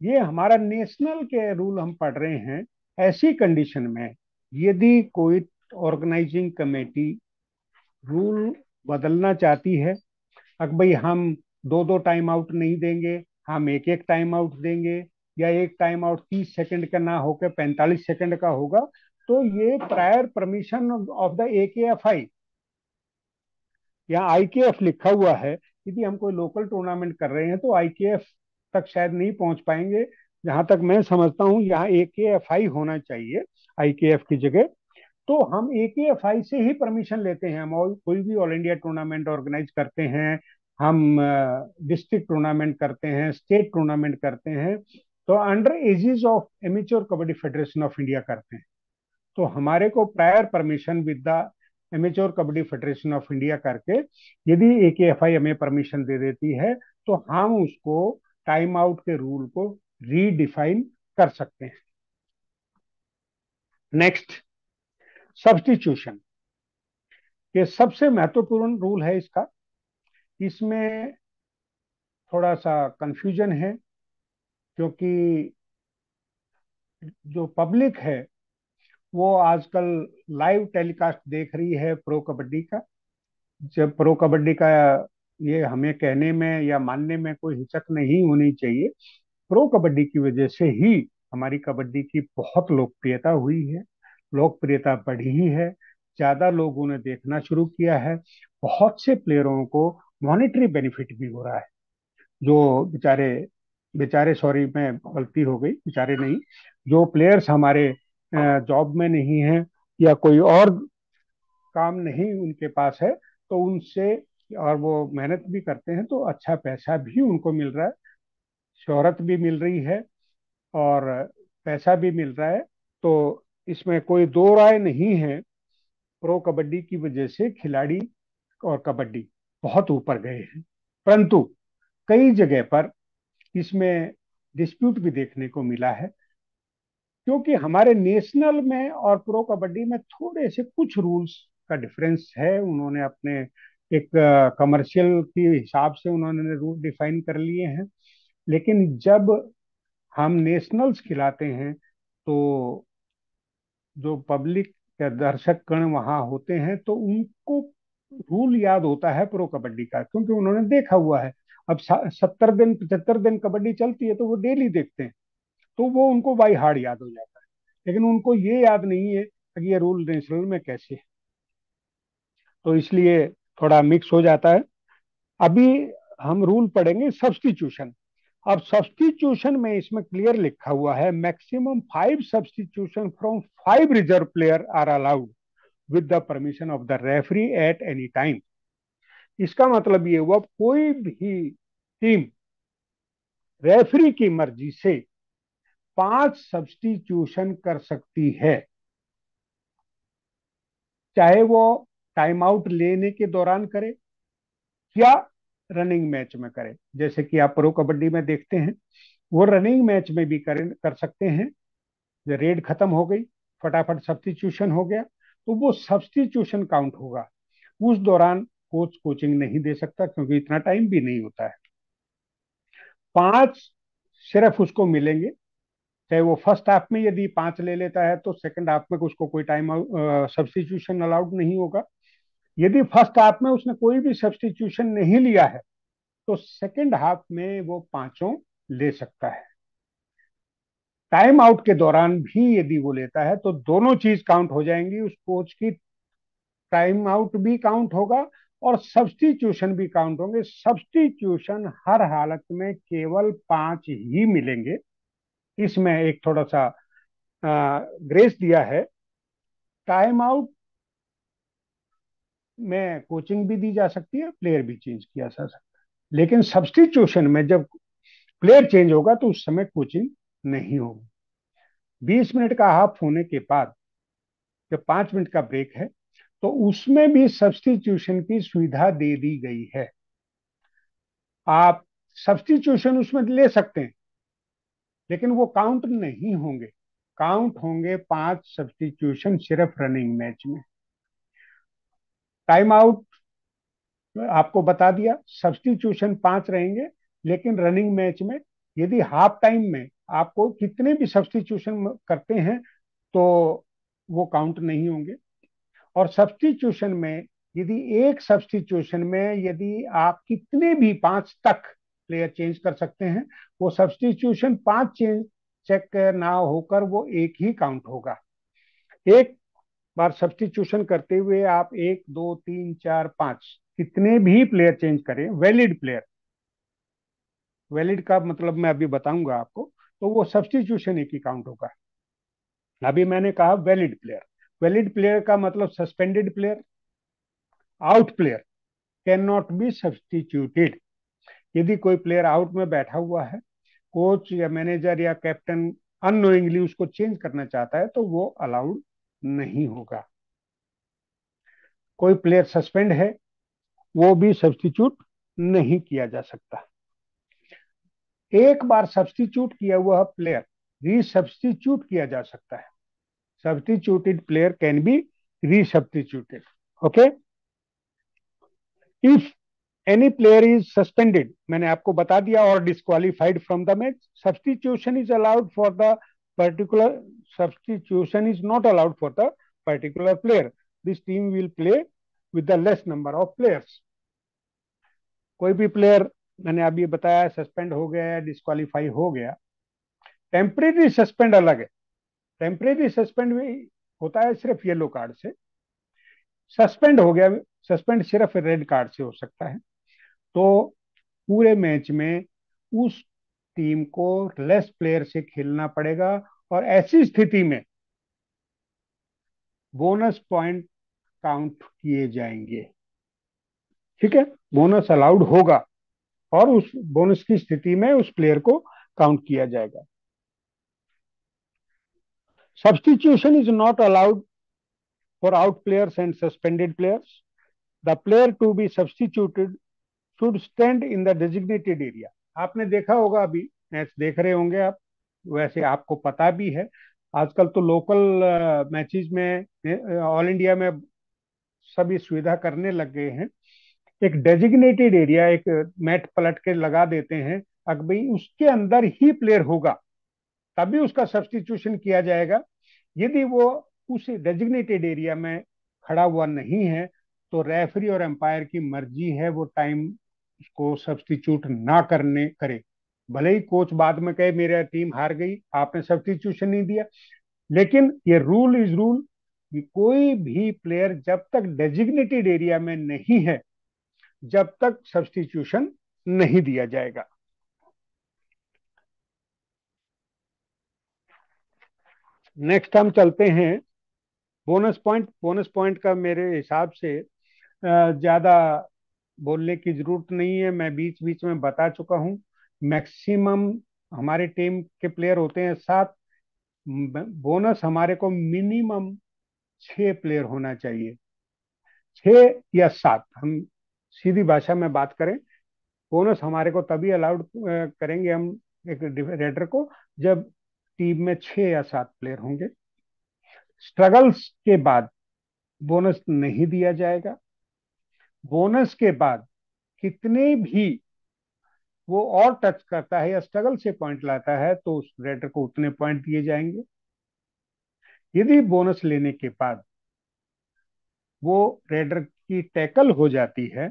ये हमारा नेशनल के रूल हम पढ़ रहे हैं। ऐसी कंडीशन में यदि कोई ऑर्गेनाइजिंग कमेटी रूल बदलना चाहती है, अब भाई हम दो दो टाइम आउट नहीं देंगे, हम एक एक टाइम आउट देंगे, या एक टाइम आउट 30 सेकंड का ना होकर 45 सेकंड का होगा, तो ये prior permission of the AKFI, यहाँ IKF लिखा हुआ है। यदि हम कोई लोकल टूर्नामेंट कर रहे हैं तो IKF तक शायद नहीं पहुंच पाएंगे। जहां तक मैं समझता हूँ यहाँ AKFI होना चाहिए IKF की जगह। तो हम AKFI से ही परमिशन लेते हैं। हम कोई भी ऑल इंडिया टूर्नामेंट ऑर्गेनाइज करते हैं, हम डिस्ट्रिक्ट टूर्नामेंट करते हैं, स्टेट टूर्नामेंट करते हैं, तो under edges of amateur kabaddi federation of India करते हैं। तो हमारे को prior permission with the amateur kabaddi federation of India करके, यदि AKFI हमें परमिशन दे देती है, तो हम उसको टाइम आउट के रूल को रीडिफाइन कर सकते हैं। Next, substitution. ये सबसे महत्वपूर्ण रूल है इसका। इसमें थोड़ा सा कंफ्यूजन है, क्योंकि जो पब्लिक है वो आजकल लाइव टेलीकास्ट देख रही है प्रो कबड्डी का। जब प्रो कबड्डी का, ये हमें कहने में या मानने में कोई हिचक नहीं होनी चाहिए, प्रो कबड्डी की वजह से ही हमारी कबड्डी की बहुत लोकप्रियता हुई है, लोकप्रियता बढ़ी है, ज्यादा लोगों ने देखना शुरू किया है। बहुत से प्लेयरों को मॉनेटरी बेनिफिट भी हो रहा है। जो बेचारे बेचारे सॉरी, मैं गलती हो गई, बेचारे नहीं, जो प्लेयर्स हमारे जॉब में नहीं हैं, या कोई और काम नहीं उनके पास है, तो उनसे, और वो मेहनत भी करते हैं तो अच्छा पैसा भी उनको मिल रहा है, शोहरत भी मिल रही है, और पैसा भी मिल रहा है। तो इसमें कोई दो राय नहीं है, प्रो कबड्डी की वजह से खिलाड़ी और कबड्डी बहुत ऊपर गए हैं। परंतु कई जगह पर इसमें डिस्प्यूट भी देखने को मिला है, क्योंकि हमारे नेशनल में और प्रो कबड्डी में थोड़े से कुछ रूल्स का डिफरेंस है। उन्होंने अपने एक कमर्शियल के हिसाब से उन्होंने रूल डिफाइन कर लिए हैं। लेकिन जब हम नेशनल्स खिलाते हैं, तो जो पब्लिक या दर्शक गण वहां होते हैं, तो उनको रूल याद होता है प्रो कबड्डी का, क्योंकि उन्होंने देखा हुआ है। अब 70 दिन 75 दिन कबड्डी चलती है, तो वो डेली देखते हैं, तो वो उनको बाई हार्ड याद हो जाता है। लेकिन उनको ये याद नहीं है कि ये रूल नेशनल में कैसे है, तो इसलिए थोड़ा मिक्स हो जाता है। अभी हम रूल पढ़ेंगे सब्स्टिट्यूशन। अब सब्स्टिट्यूशन में इसमें क्लियर लिखा हुआ है, maximum 5 substitution from 5 reserve player are allowed with the permission of the referee at any time. इसका मतलब ये हुआ, कोई भी टीम रेफरी की मर्जी से 5 सब्स्टिट्यूशन कर सकती है, चाहे वो टाइम आउट लेने के दौरान करे या रनिंग मैच में करे। जैसे कि आप प्रो कबड्डी में देखते हैं, वो रनिंग मैच में भी कर सकते हैं। जब रेड खत्म हो गई, फटाफट सब्स्टिट्यूशन हो गया, तो वो सब्स्टिट्यूशन काउंट होगा। उस दौरान कोच कोचिंग नहीं दे सकता, क्योंकि इतना टाइम भी नहीं होता है। 5 सिर्फ उसको मिलेंगे, चाहे वो फर्स्ट हाफ में यदि 5 ले लेता है, तो सेकंड हाफ में उसको कोई टाइम सब्स्टिट्यूशन अलाउड नहीं होगा। यदि फर्स्ट हाफ में उसने कोई भी सब्स्टिट्यूशन नहीं लिया है, तो सेकंड हाफ में वो पांचों ले सकता है। टाइम आउट के दौरान भी यदि वो लेता है, तो दोनों चीज काउंट हो जाएंगी। उस कोच की टाइम आउट भी काउंट होगा और सब्स्टिट्यूशन भी काउंट होंगे। सब्स्टिट्यूशन हर हालत में केवल 5 ही मिलेंगे। इसमें एक थोड़ा सा ग्रेस दिया है। टाइम आउट में कोचिंग भी दी जा सकती है, प्लेयर भी चेंज किया जा सकता है। लेकिन सब्स्टिट्यूशन में जब प्लेयर चेंज होगा, तो उस समय कोचिंग नहीं होगी। 20 मिनट का हाफ होने के बाद जब 5 मिनट का ब्रेक है, तो उसमें भी सब्स्टिट्यूशन की सुविधा दे दी गई है। आप सब्स्टिट्यूशन उसमें ले सकते हैं, लेकिन वो काउंट नहीं होंगे। काउंट होंगे 5 सब्स्टिट्यूशन सिर्फ रनिंग मैच में। टाइम आउट आपको बता दिया, सब्स्टिट्यूशन 5 रहेंगे। लेकिन रनिंग मैच में यदि हाफ टाइम में आपको कितने भी सब्स्टिट्यूशन करते हैं, तो वो काउंट नहीं होंगे। और सब्स्टिट्यूशन में यदि एक सब्स्टिट्यूशन में यदि आप कितने भी 5 तक प्लेयर चेंज कर सकते हैं, वो सब्स्टिट्यूशन 5 चेंज चेक ना होकर वो एक ही काउंट होगा। एक बार सब्स्टिट्यूशन करते हुए आप 1 2 3 4 5 कितने भी प्लेयर चेंज करें, वैलिड प्लेयर, वैलिड का मतलब मैं अभी बताऊंगा आपको, तो वो सब्स्टिट्यूशन एक ही काउंट होगा। अभी मैंने कहा वैलिड प्लेयर। वैलिड प्लेयर का मतलब suspended player, out player can not be substituted. यदि कोई प्लेयर आउट में बैठा हुआ है, कोच या मैनेजर या कैप्टन अननोइंगली उसको चेंज करना चाहता है, तो वो अलाउड नहीं होगा। कोई प्लेयर सस्पेंड है, वो भी सब्स्टिट्यूट नहीं किया जा सकता। एक बार सब्स्टिट्यूट किया हुआ प्लेयर रीसब्स्टिट्यूट किया जा सकता है। Substituted player can be resubstituted. Okay. If any player is suspended, मैंने आपको बता दिया, और disqualified from the match, substitution is allowed for the particular, substitution is not allowed for the particular player. This team will play with the less number of players. कोई भी player, मैंने अभी बताया, सस्पेंड हो गया या डिस्क्वालीफाई हो गया। टेम्परेरी सस्पेंड अलग है। टेम्परेरी सस्पेंड भी होता है सिर्फ येलो कार्ड से। सस्पेंड हो गया, सस्पेंड सिर्फ रेड कार्ड से हो सकता है। तो पूरे मैच में उस टीम को लेस प्लेयर से खेलना पड़ेगा। और ऐसी स्थिति में बोनस पॉइंट काउंट किए जाएंगे। ठीक है, बोनस अलाउड होगा और उस बोनस की स्थिति में उस प्लेयर को काउंट किया जाएगा। Substitution is not allowed for out players and suspended players. The player to be substituted should stand in the designated area. आपने देखा होगा, अभी मैच देख रहे होंगे आप, वैसे आपको पता भी है, आजकल तो लोकल मैचेस में ऑल इंडिया में सभी सुविधा करने लग गए हैं। एक डेजिग्नेटेड एरिया, एक मैट पलट के लगा देते हैं, अगर भाई उसके अंदर ही प्लेयर होगा तभी उसका सब्स्टिट्यूशन किया जाएगा। यदि वो उस डेजिग्नेटेड एरिया में खड़ा हुआ नहीं है तो रेफरी और एम्पायर की मर्जी है, वो टाइम को सब्स्टिट्यूट ना करने करे। भले ही कोच बाद में कहे मेरा टीम हार गई, आपने सब्स्टिट्यूशन नहीं दिया, लेकिन ये रूल इज रूल कि कोई भी प्लेयर जब तक डेजिग्नेटेड एरिया में नहीं है, जब तक सब्स्टिट्यूशन नहीं दिया जाएगा। नेक्स्ट हम चलते हैं बोनस पॉइंट। बोनस पॉइंट का मेरे हिसाब से ज्यादा बोलने की जरूरत नहीं है, मैं बीच बीच में बता चुका हूँ। मैक्सिमम हमारे टीम के प्लेयर होते हैं 7। बोनस हमारे को मिनिमम 6 प्लेयर होना चाहिए, 6 या 7। हम सीधी भाषा में बात करें, बोनस हमारे को तभी अलाउड करेंगे हम एक रेडर को जब टीम में 6 या 7 प्लेयर होंगे। स्ट्रगल्स के बाद बोनस नहीं दिया जाएगा। बोनस के बाद कितने भी वो और टच करता है या स्ट्रगल से पॉइंट लाता है तो उस रेडर को उतने पॉइंट दिए जाएंगे। यदि बोनस लेने के बाद वो रेडर की टैकल हो जाती है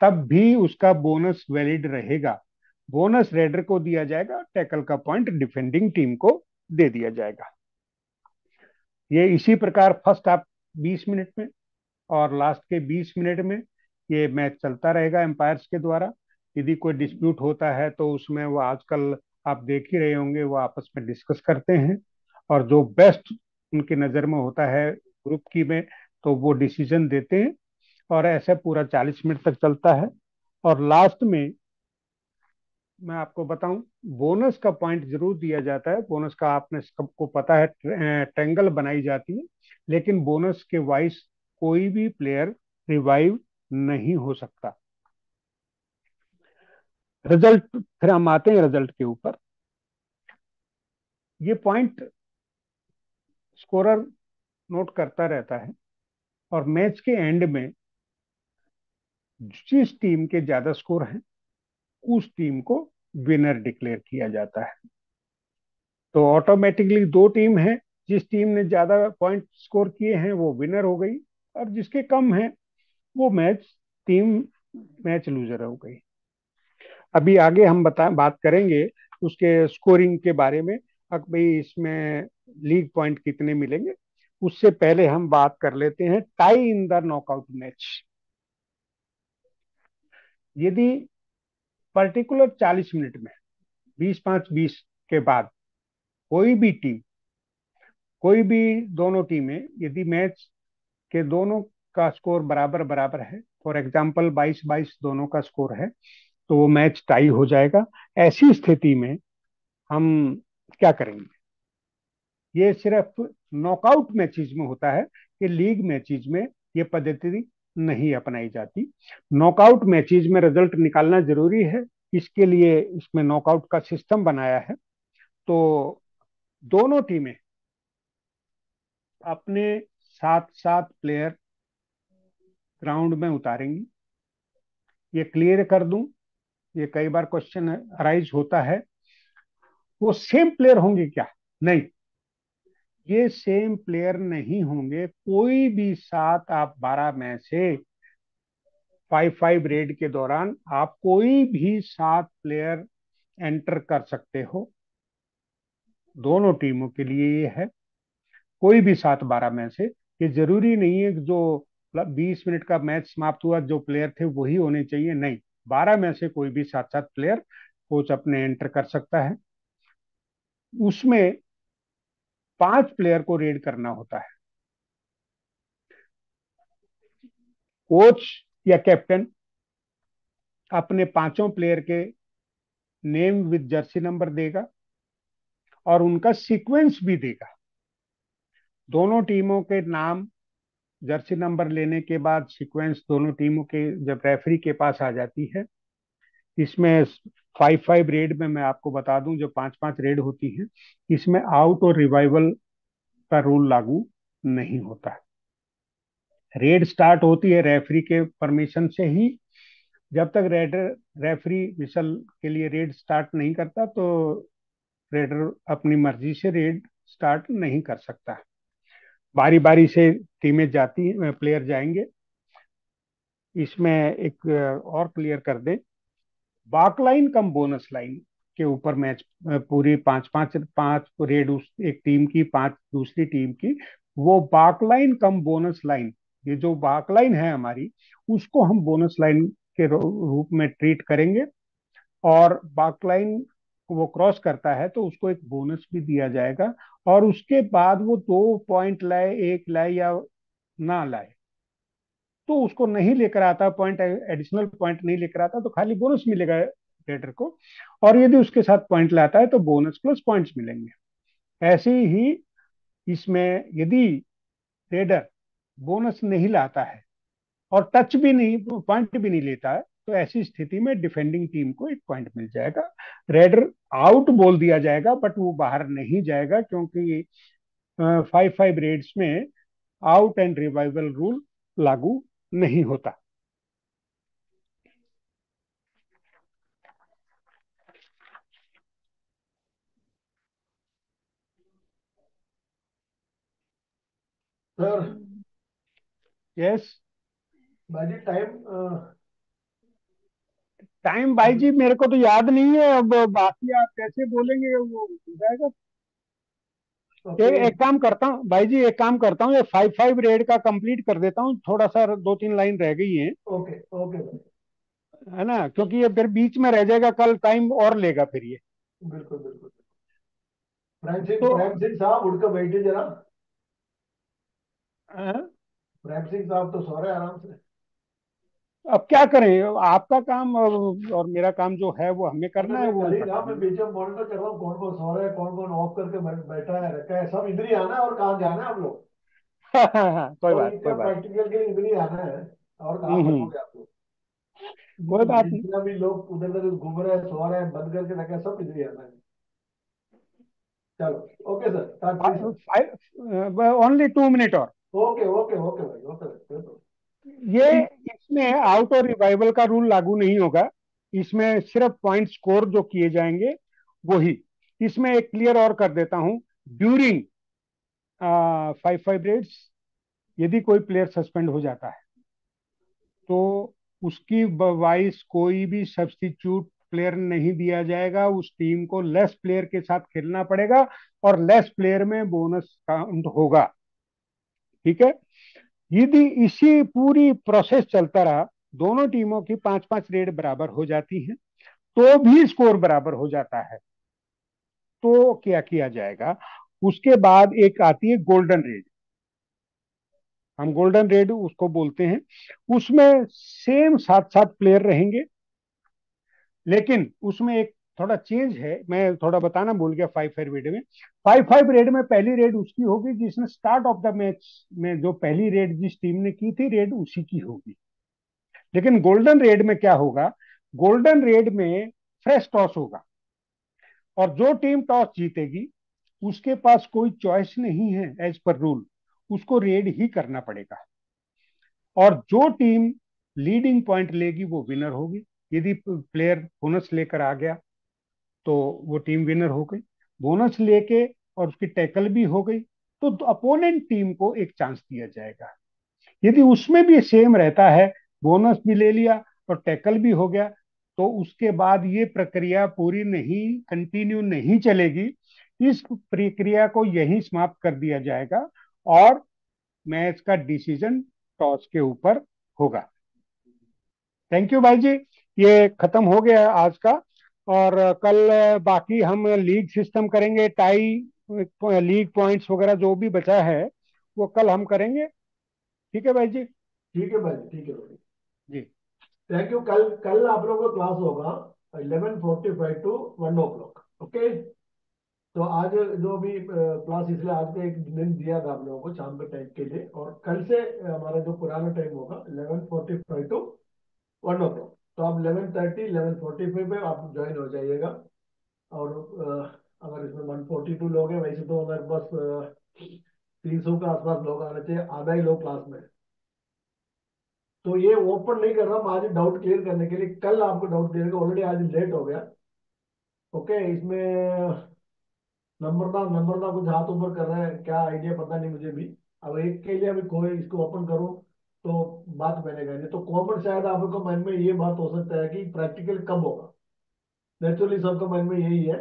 तब भी उसका बोनस वैलिड रहेगा। बोनस रेडर को दिया जाएगा, टैकल का पॉइंट डिफेंडिंग टीम को दे दिया जाएगा। ये इसी प्रकार फर्स्ट हाफ 20 मिनट में और लास्ट के 20 मिनट में ये मैच चलता रहेगा एम्पायर्स के द्वारा। यदि कोई डिस्प्यूट होता है तो उसमें वो आजकल आप देख ही रहे होंगे, वो आपस में डिस्कस करते हैं और जो बेस्ट उनकी नज़र में होता है ग्रुप की में, तो वो डिसीजन देते हैं और ऐसे पूरा 40 मिनट तक चलता है। और लास्ट में मैं आपको बताऊं, बोनस का पॉइंट जरूर दिया जाता है। बोनस का आपने सबको पता है, ट्रेंगल बनाई जाती है, लेकिन बोनस के वाइस कोई भी प्लेयर रिवाइव नहीं हो सकता। रिजल्ट, फिर हम आते हैं रिजल्ट के ऊपर। ये पॉइंट स्कोरर नोट करता रहता है और मैच के एंड में जिस टीम के ज्यादा स्कोर हैं उस टीम को विनर डिक्लेयर किया जाता है। तो ऑटोमेटिकली दो टीम है, जिस टीम ने ज्यादा पॉइंट स्कोर किए हैं वो विनर हो गई और जिसके कम है वो टीम मैच लूजर हो गई। अभी आगे हम बात करेंगे उसके स्कोरिंग के बारे में, अब भाई इसमें लीग पॉइंट कितने मिलेंगे। उससे पहले हम बात कर लेते हैं tie in the knockout match. यदि पर्टिकुलर 40 मिनट में 20-5-20 के बाद कोई भी टीम, कोई भी दोनों टीमें, यदि मैच के दोनों का स्कोर बराबर बराबर है, फॉर एग्जांपल 22-22 दोनों का स्कोर है, तो वो मैच टाई हो जाएगा। ऐसी स्थिति में हम क्या करेंगे, ये सिर्फ नॉकआउट मैचेज में होता है, कि लीग मैचेज में ये पद्धति नहीं अपनाई जाती। नॉकआउट मैचेज में रिजल्ट निकालना जरूरी है, इसके लिए इसमें नॉकआउट का सिस्टम बनाया है। तो दोनों टीमें अपने 7-7 प्लेयर ग्राउंड में उतारेंगी। ये क्लियर कर दूं, ये कई बार क्वेश्चन अराइज होता है, वो सेम प्लेयर होंगे क्या? नहीं, ये सेम प्लेयर नहीं होंगे। कोई भी 7 आप 12 में से 5-5 रेड के दौरान आप कोई भी 7 प्लेयर एंटर कर सकते हो। दोनों टीमों के लिए ये है, कोई भी 7-12 में से। ये जरूरी नहीं है कि जो 20 मिनट का मैच समाप्त हुआ जो प्लेयर थे वही होने चाहिए, नहीं, 12 में से कोई भी 7-7 प्लेयर कोच अपने एंटर कर सकता है। उसमें 5 प्लेयर को रेड करना होता है। कोच या कैप्टन अपने पांचों प्लेयर के नेम विद जर्सी नंबर देगा और उनका सीक्वेंस भी देगा। दोनों टीमों के नाम, जर्सी नंबर लेने के बाद सीक्वेंस दोनों टीमों के जब रेफरी के पास आ जाती है, इसमें 5-5 रेड में मैं आपको बता दूं, जो 5-5 रेड होती है, इसमें आउट और रिवाइवल का रूल लागू नहीं होता है। रेड स्टार्ट होती है रेफरी के परमिशन से ही। जब तक रेफरी विसल के लिए रेड स्टार्ट नहीं करता, तो रेडर अपनी मर्जी से रेड स्टार्ट नहीं कर सकता। बारी बारी से टीमें जाती हैं, प्लेयर जाएंगे। इसमें एक और क्लियर कर दें, बाक लाइन कम बोनस लाइन के ऊपर मैच, पूरी पांच पांच पांच रेड उस एक टीम की, पांच दूसरी टीम की, वो बाक लाइन कम बोनस लाइन, ये जो बाक लाइन है हमारी, उसको हम बोनस लाइन के रूप में ट्रीट करेंगे। और बाक लाइन वो क्रॉस करता है तो उसको एक बोनस भी दिया जाएगा। और उसके बाद वो 2 पॉइंट लाए, एक लाए या ना लाए, तो उसको नहीं लेकर आता पॉइंट, एडिशनल पॉइंट नहीं लेकर आता, तो खाली बोनस मिलेगा रेडर को। और यदि उसके साथ पॉइंट लाता है तो बोनस प्लस पॉइंट्स मिलेंगे। ऐसे ही इसमें यदि रेडर बोनस नहीं लाता है और टच भी नहीं, पॉइंट भी नहीं लेता है, तो ऐसी स्थिति में डिफेंडिंग टीम को एक पॉइंट मिल जाएगा। रेडर आउट बोल दिया जाएगा, बट वो बाहर नहीं जाएगा, क्योंकि 5-5 रेड्स में आउट एंड रिवाइवल रूल लागू नहीं होता। सर। यस। भाई जी टाइम। टाइम भाई जी मेरे को तो याद नहीं है, अब बाकी आप कैसे बोलेंगे वो हो जाएगा। ओके एक काम करता हूँ भाई जी, एक काम करता हूँ, ये 5-5 रेड का कंप्लीट कर देता हूँ, थोड़ा सा 2-3 लाइन रह गई है। ओके ओके भाई। है ना, क्योंकि ये फिर बीच में रह जाएगा, कल टाइम और लेगा फिर ये। बिल्कुल बिल्कुल। प्रेम सिंह, तो प्रेम सिंह साहब उठ कर बैठिए जरा। अ, प्रेम सिंह साहब तो सो रहे हैं आराम से। अब क्या करें, आपका काम और मेरा काम जो है वो हमें अरे करना है, मैं वो कर ही रहा बता हूँ, मैं दीजिए। बीच में मॉनिटर कर रहा हूँ कौन कौन सो रहा है, कौन कौन ऑफ करके बैठा है रखा है, सब इधर ही आना है और कहाँ जाना है आप लोग। हाँ हाँ हाँ, कोई और बात, इनका कोई बात। प्रैक्टिकल के लिए इधर ही आना है। और कहाँ हम्म। भटकोगे आप लोग। कोई बात नहीं। जितना भी लोग उधर उधर घूम रहे हैं, सो रहे हैं, बंद करके रखे हैं, सब इधर ही आना है। चलो। Okay sir, start please sir. Only 2 minute और। ओके ओके ओके भाई, ओके भाई, कोई प्रॉब्लम। ये इसमें आउट और रिवाइवल का रूल लागू नहीं होगा। इसमें सिर्फ पॉइंट स्कोर जो किए जाएंगे वही। इसमें एक क्लियर और कर देता हूं, ड्यूरिंग 5-5 रेड्स यदि कोई प्लेयर सस्पेंड हो जाता है, तो उसकी वाइस कोई भी सब्स्टिट्यूट प्लेयर नहीं दिया जाएगा, उस टीम को लेस प्लेयर के साथ खेलना पड़ेगा, और लेस प्लेयर में बोनस काउंट होगा। ठीक है। यदि इसी पूरी प्रोसेस चलता रहा, दोनों टीमों की 5-5 रेड बराबर हो जाती हैं, तो भी स्कोर बराबर हो जाता है, तो क्या किया जाएगा, उसके बाद एक आती है गोल्डन रेड। हम गोल्डन रेड उसको बोलते हैं। उसमें सेम 7-7 प्लेयर रहेंगे, लेकिन उसमें एक थोड़ा चेंज है, मैं थोड़ा बताना भूल गया। 5-5 रेड में, 5-5 रेड में पहली रेड उसकी होगी जिसने स्टार्ट ऑफ द मैच में जो पहली रेड जिस टीम ने की थी, रेड उसी की होगी। लेकिन गोल्डन रेड में क्या होगा, गोल्डन रेड में फ्रेश टॉस होगा, और जो टीम टॉस जीतेगी उसके पास कोई चॉइस नहीं है, एज पर रूल उसको रेड ही करना पड़ेगा। और जो टीम लीडिंग पॉइंट लेगी वो विनर होगी। यदि प्लेयर बोनस लेकर आ गया तो वो टीम विनर हो गई। बोनस लेके और उसकी टैकल भी हो गई, तो अपोनेंट टीम को एक चांस दिया जाएगा। यदि उसमें भी सेम रहता है, बोनस भी ले लिया और टैकल भी हो गया, तो उसके बाद ये प्रक्रिया पूरी नहीं, कंटिन्यू नहीं चलेगी। इस प्रक्रिया को यहीं समाप्त कर दिया जाएगा और मैच का डिसीजन टॉस के ऊपर होगा। थैंक यू भाई जी, ये खत्म हो गया आज का। और कल बाकी हम लीग सिस्टम करेंगे, टाई लीग पॉइंट्स वगैरह जो भी बचा है वो कल हम करेंगे। ठीक है भाई जी। ठीक है भाई, ठीक है भाई। जी। Thank you. कल कल आप लोगों का क्लास होगा 11:45 टू 1 o'clock। ओके। तो आज जो भी क्लास, इसलिए आज का एक दिन दिया था आप लोगों को शाम के टाइम के लिए, और कल से हमारा जो पुराना टाइम होगा 11:45 टू 1 o'clock। तो आप 11:30 11:45 पे आप ज्वाइन हो जाइएगा। और अगर इसमें 142 लोग हैं, वैसे तो हमारे पास 300 के आसपास लोग आने चाहिए, आधा ही लोग क्लास में। तो ये ओपन नहीं कर रहा हम आज डाउट क्लियर करने के लिए, कल आपको डाउट क्लियर कर, ऑलरेडी आज लेट हो गया। ओके। इसमें नंबर ना कुछ हाथ ऊपर कर रहे हैं, क्या आइडिया पता नहीं मुझे भी। अब एक के लिए अभी कोई इसको ओपन करूं तो बात बनेगा नहीं, तो कॉमन शायद आप लोग के मन में ये बात हो सकता है कि प्रैक्टिकल कब होगा। नेचुरली सबका मन में यही है,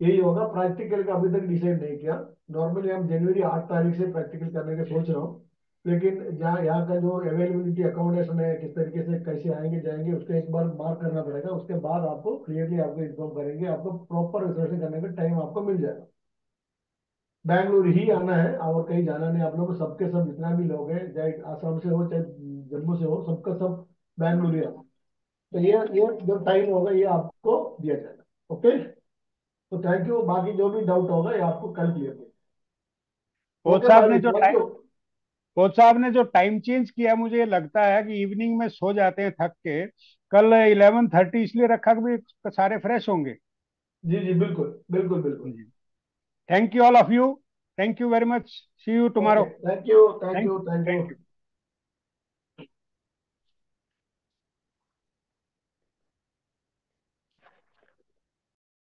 यही होगा। प्रैक्टिकल का अभी तक डिसाइड नहीं किया। नॉर्मली हम जनवरी 8 तारीख से प्रैक्टिकल करने के सोच रहा हूँ। लेकिन जहाँ यहाँ का जो अवेलेबिलिटी अकोमोडेशन है, किस तरीके से कैसे आएंगे जाएंगे, उसका एक बार मार्क करना पड़ेगा। उसके बाद आपको क्लियरली आपको इन्फॉर्म करेंगे, आपको प्रॉपर रिजर्वेशन करने का टाइम आपको मिल जाएगा। बैंगलोर ही आना है और कहीं जाना नहीं। आप लोग को सबके सब जितना भी लोग हैं, चाहे आसाम से हो चाहे जम्मू से हो, सबका सब बैंगलोर ही आना है। तो ये जो टाइम होगा ये आपको दिया जाएगा। ओके। तो थैंक यू। बाकी जो भी डाउट होगा ये आपको कल क्लियर किया। कोच ओके साहब ने भाई, जो थैंक टाइम यू। कोच साहब ने जो टाइम चेंज किया, मुझे ये लगता है कि इवनिंग में सो जाते हैं थक के। कल 11:30 इसलिए रखा कि भी सारे फ्रेश होंगे। जी जी, बिल्कुल बिल्कुल बिल्कुल। जी। Thank you all of you. Thank you very much. See you okay, tomorrow. Thank you, thank thank you, you. Thank you. Thank you.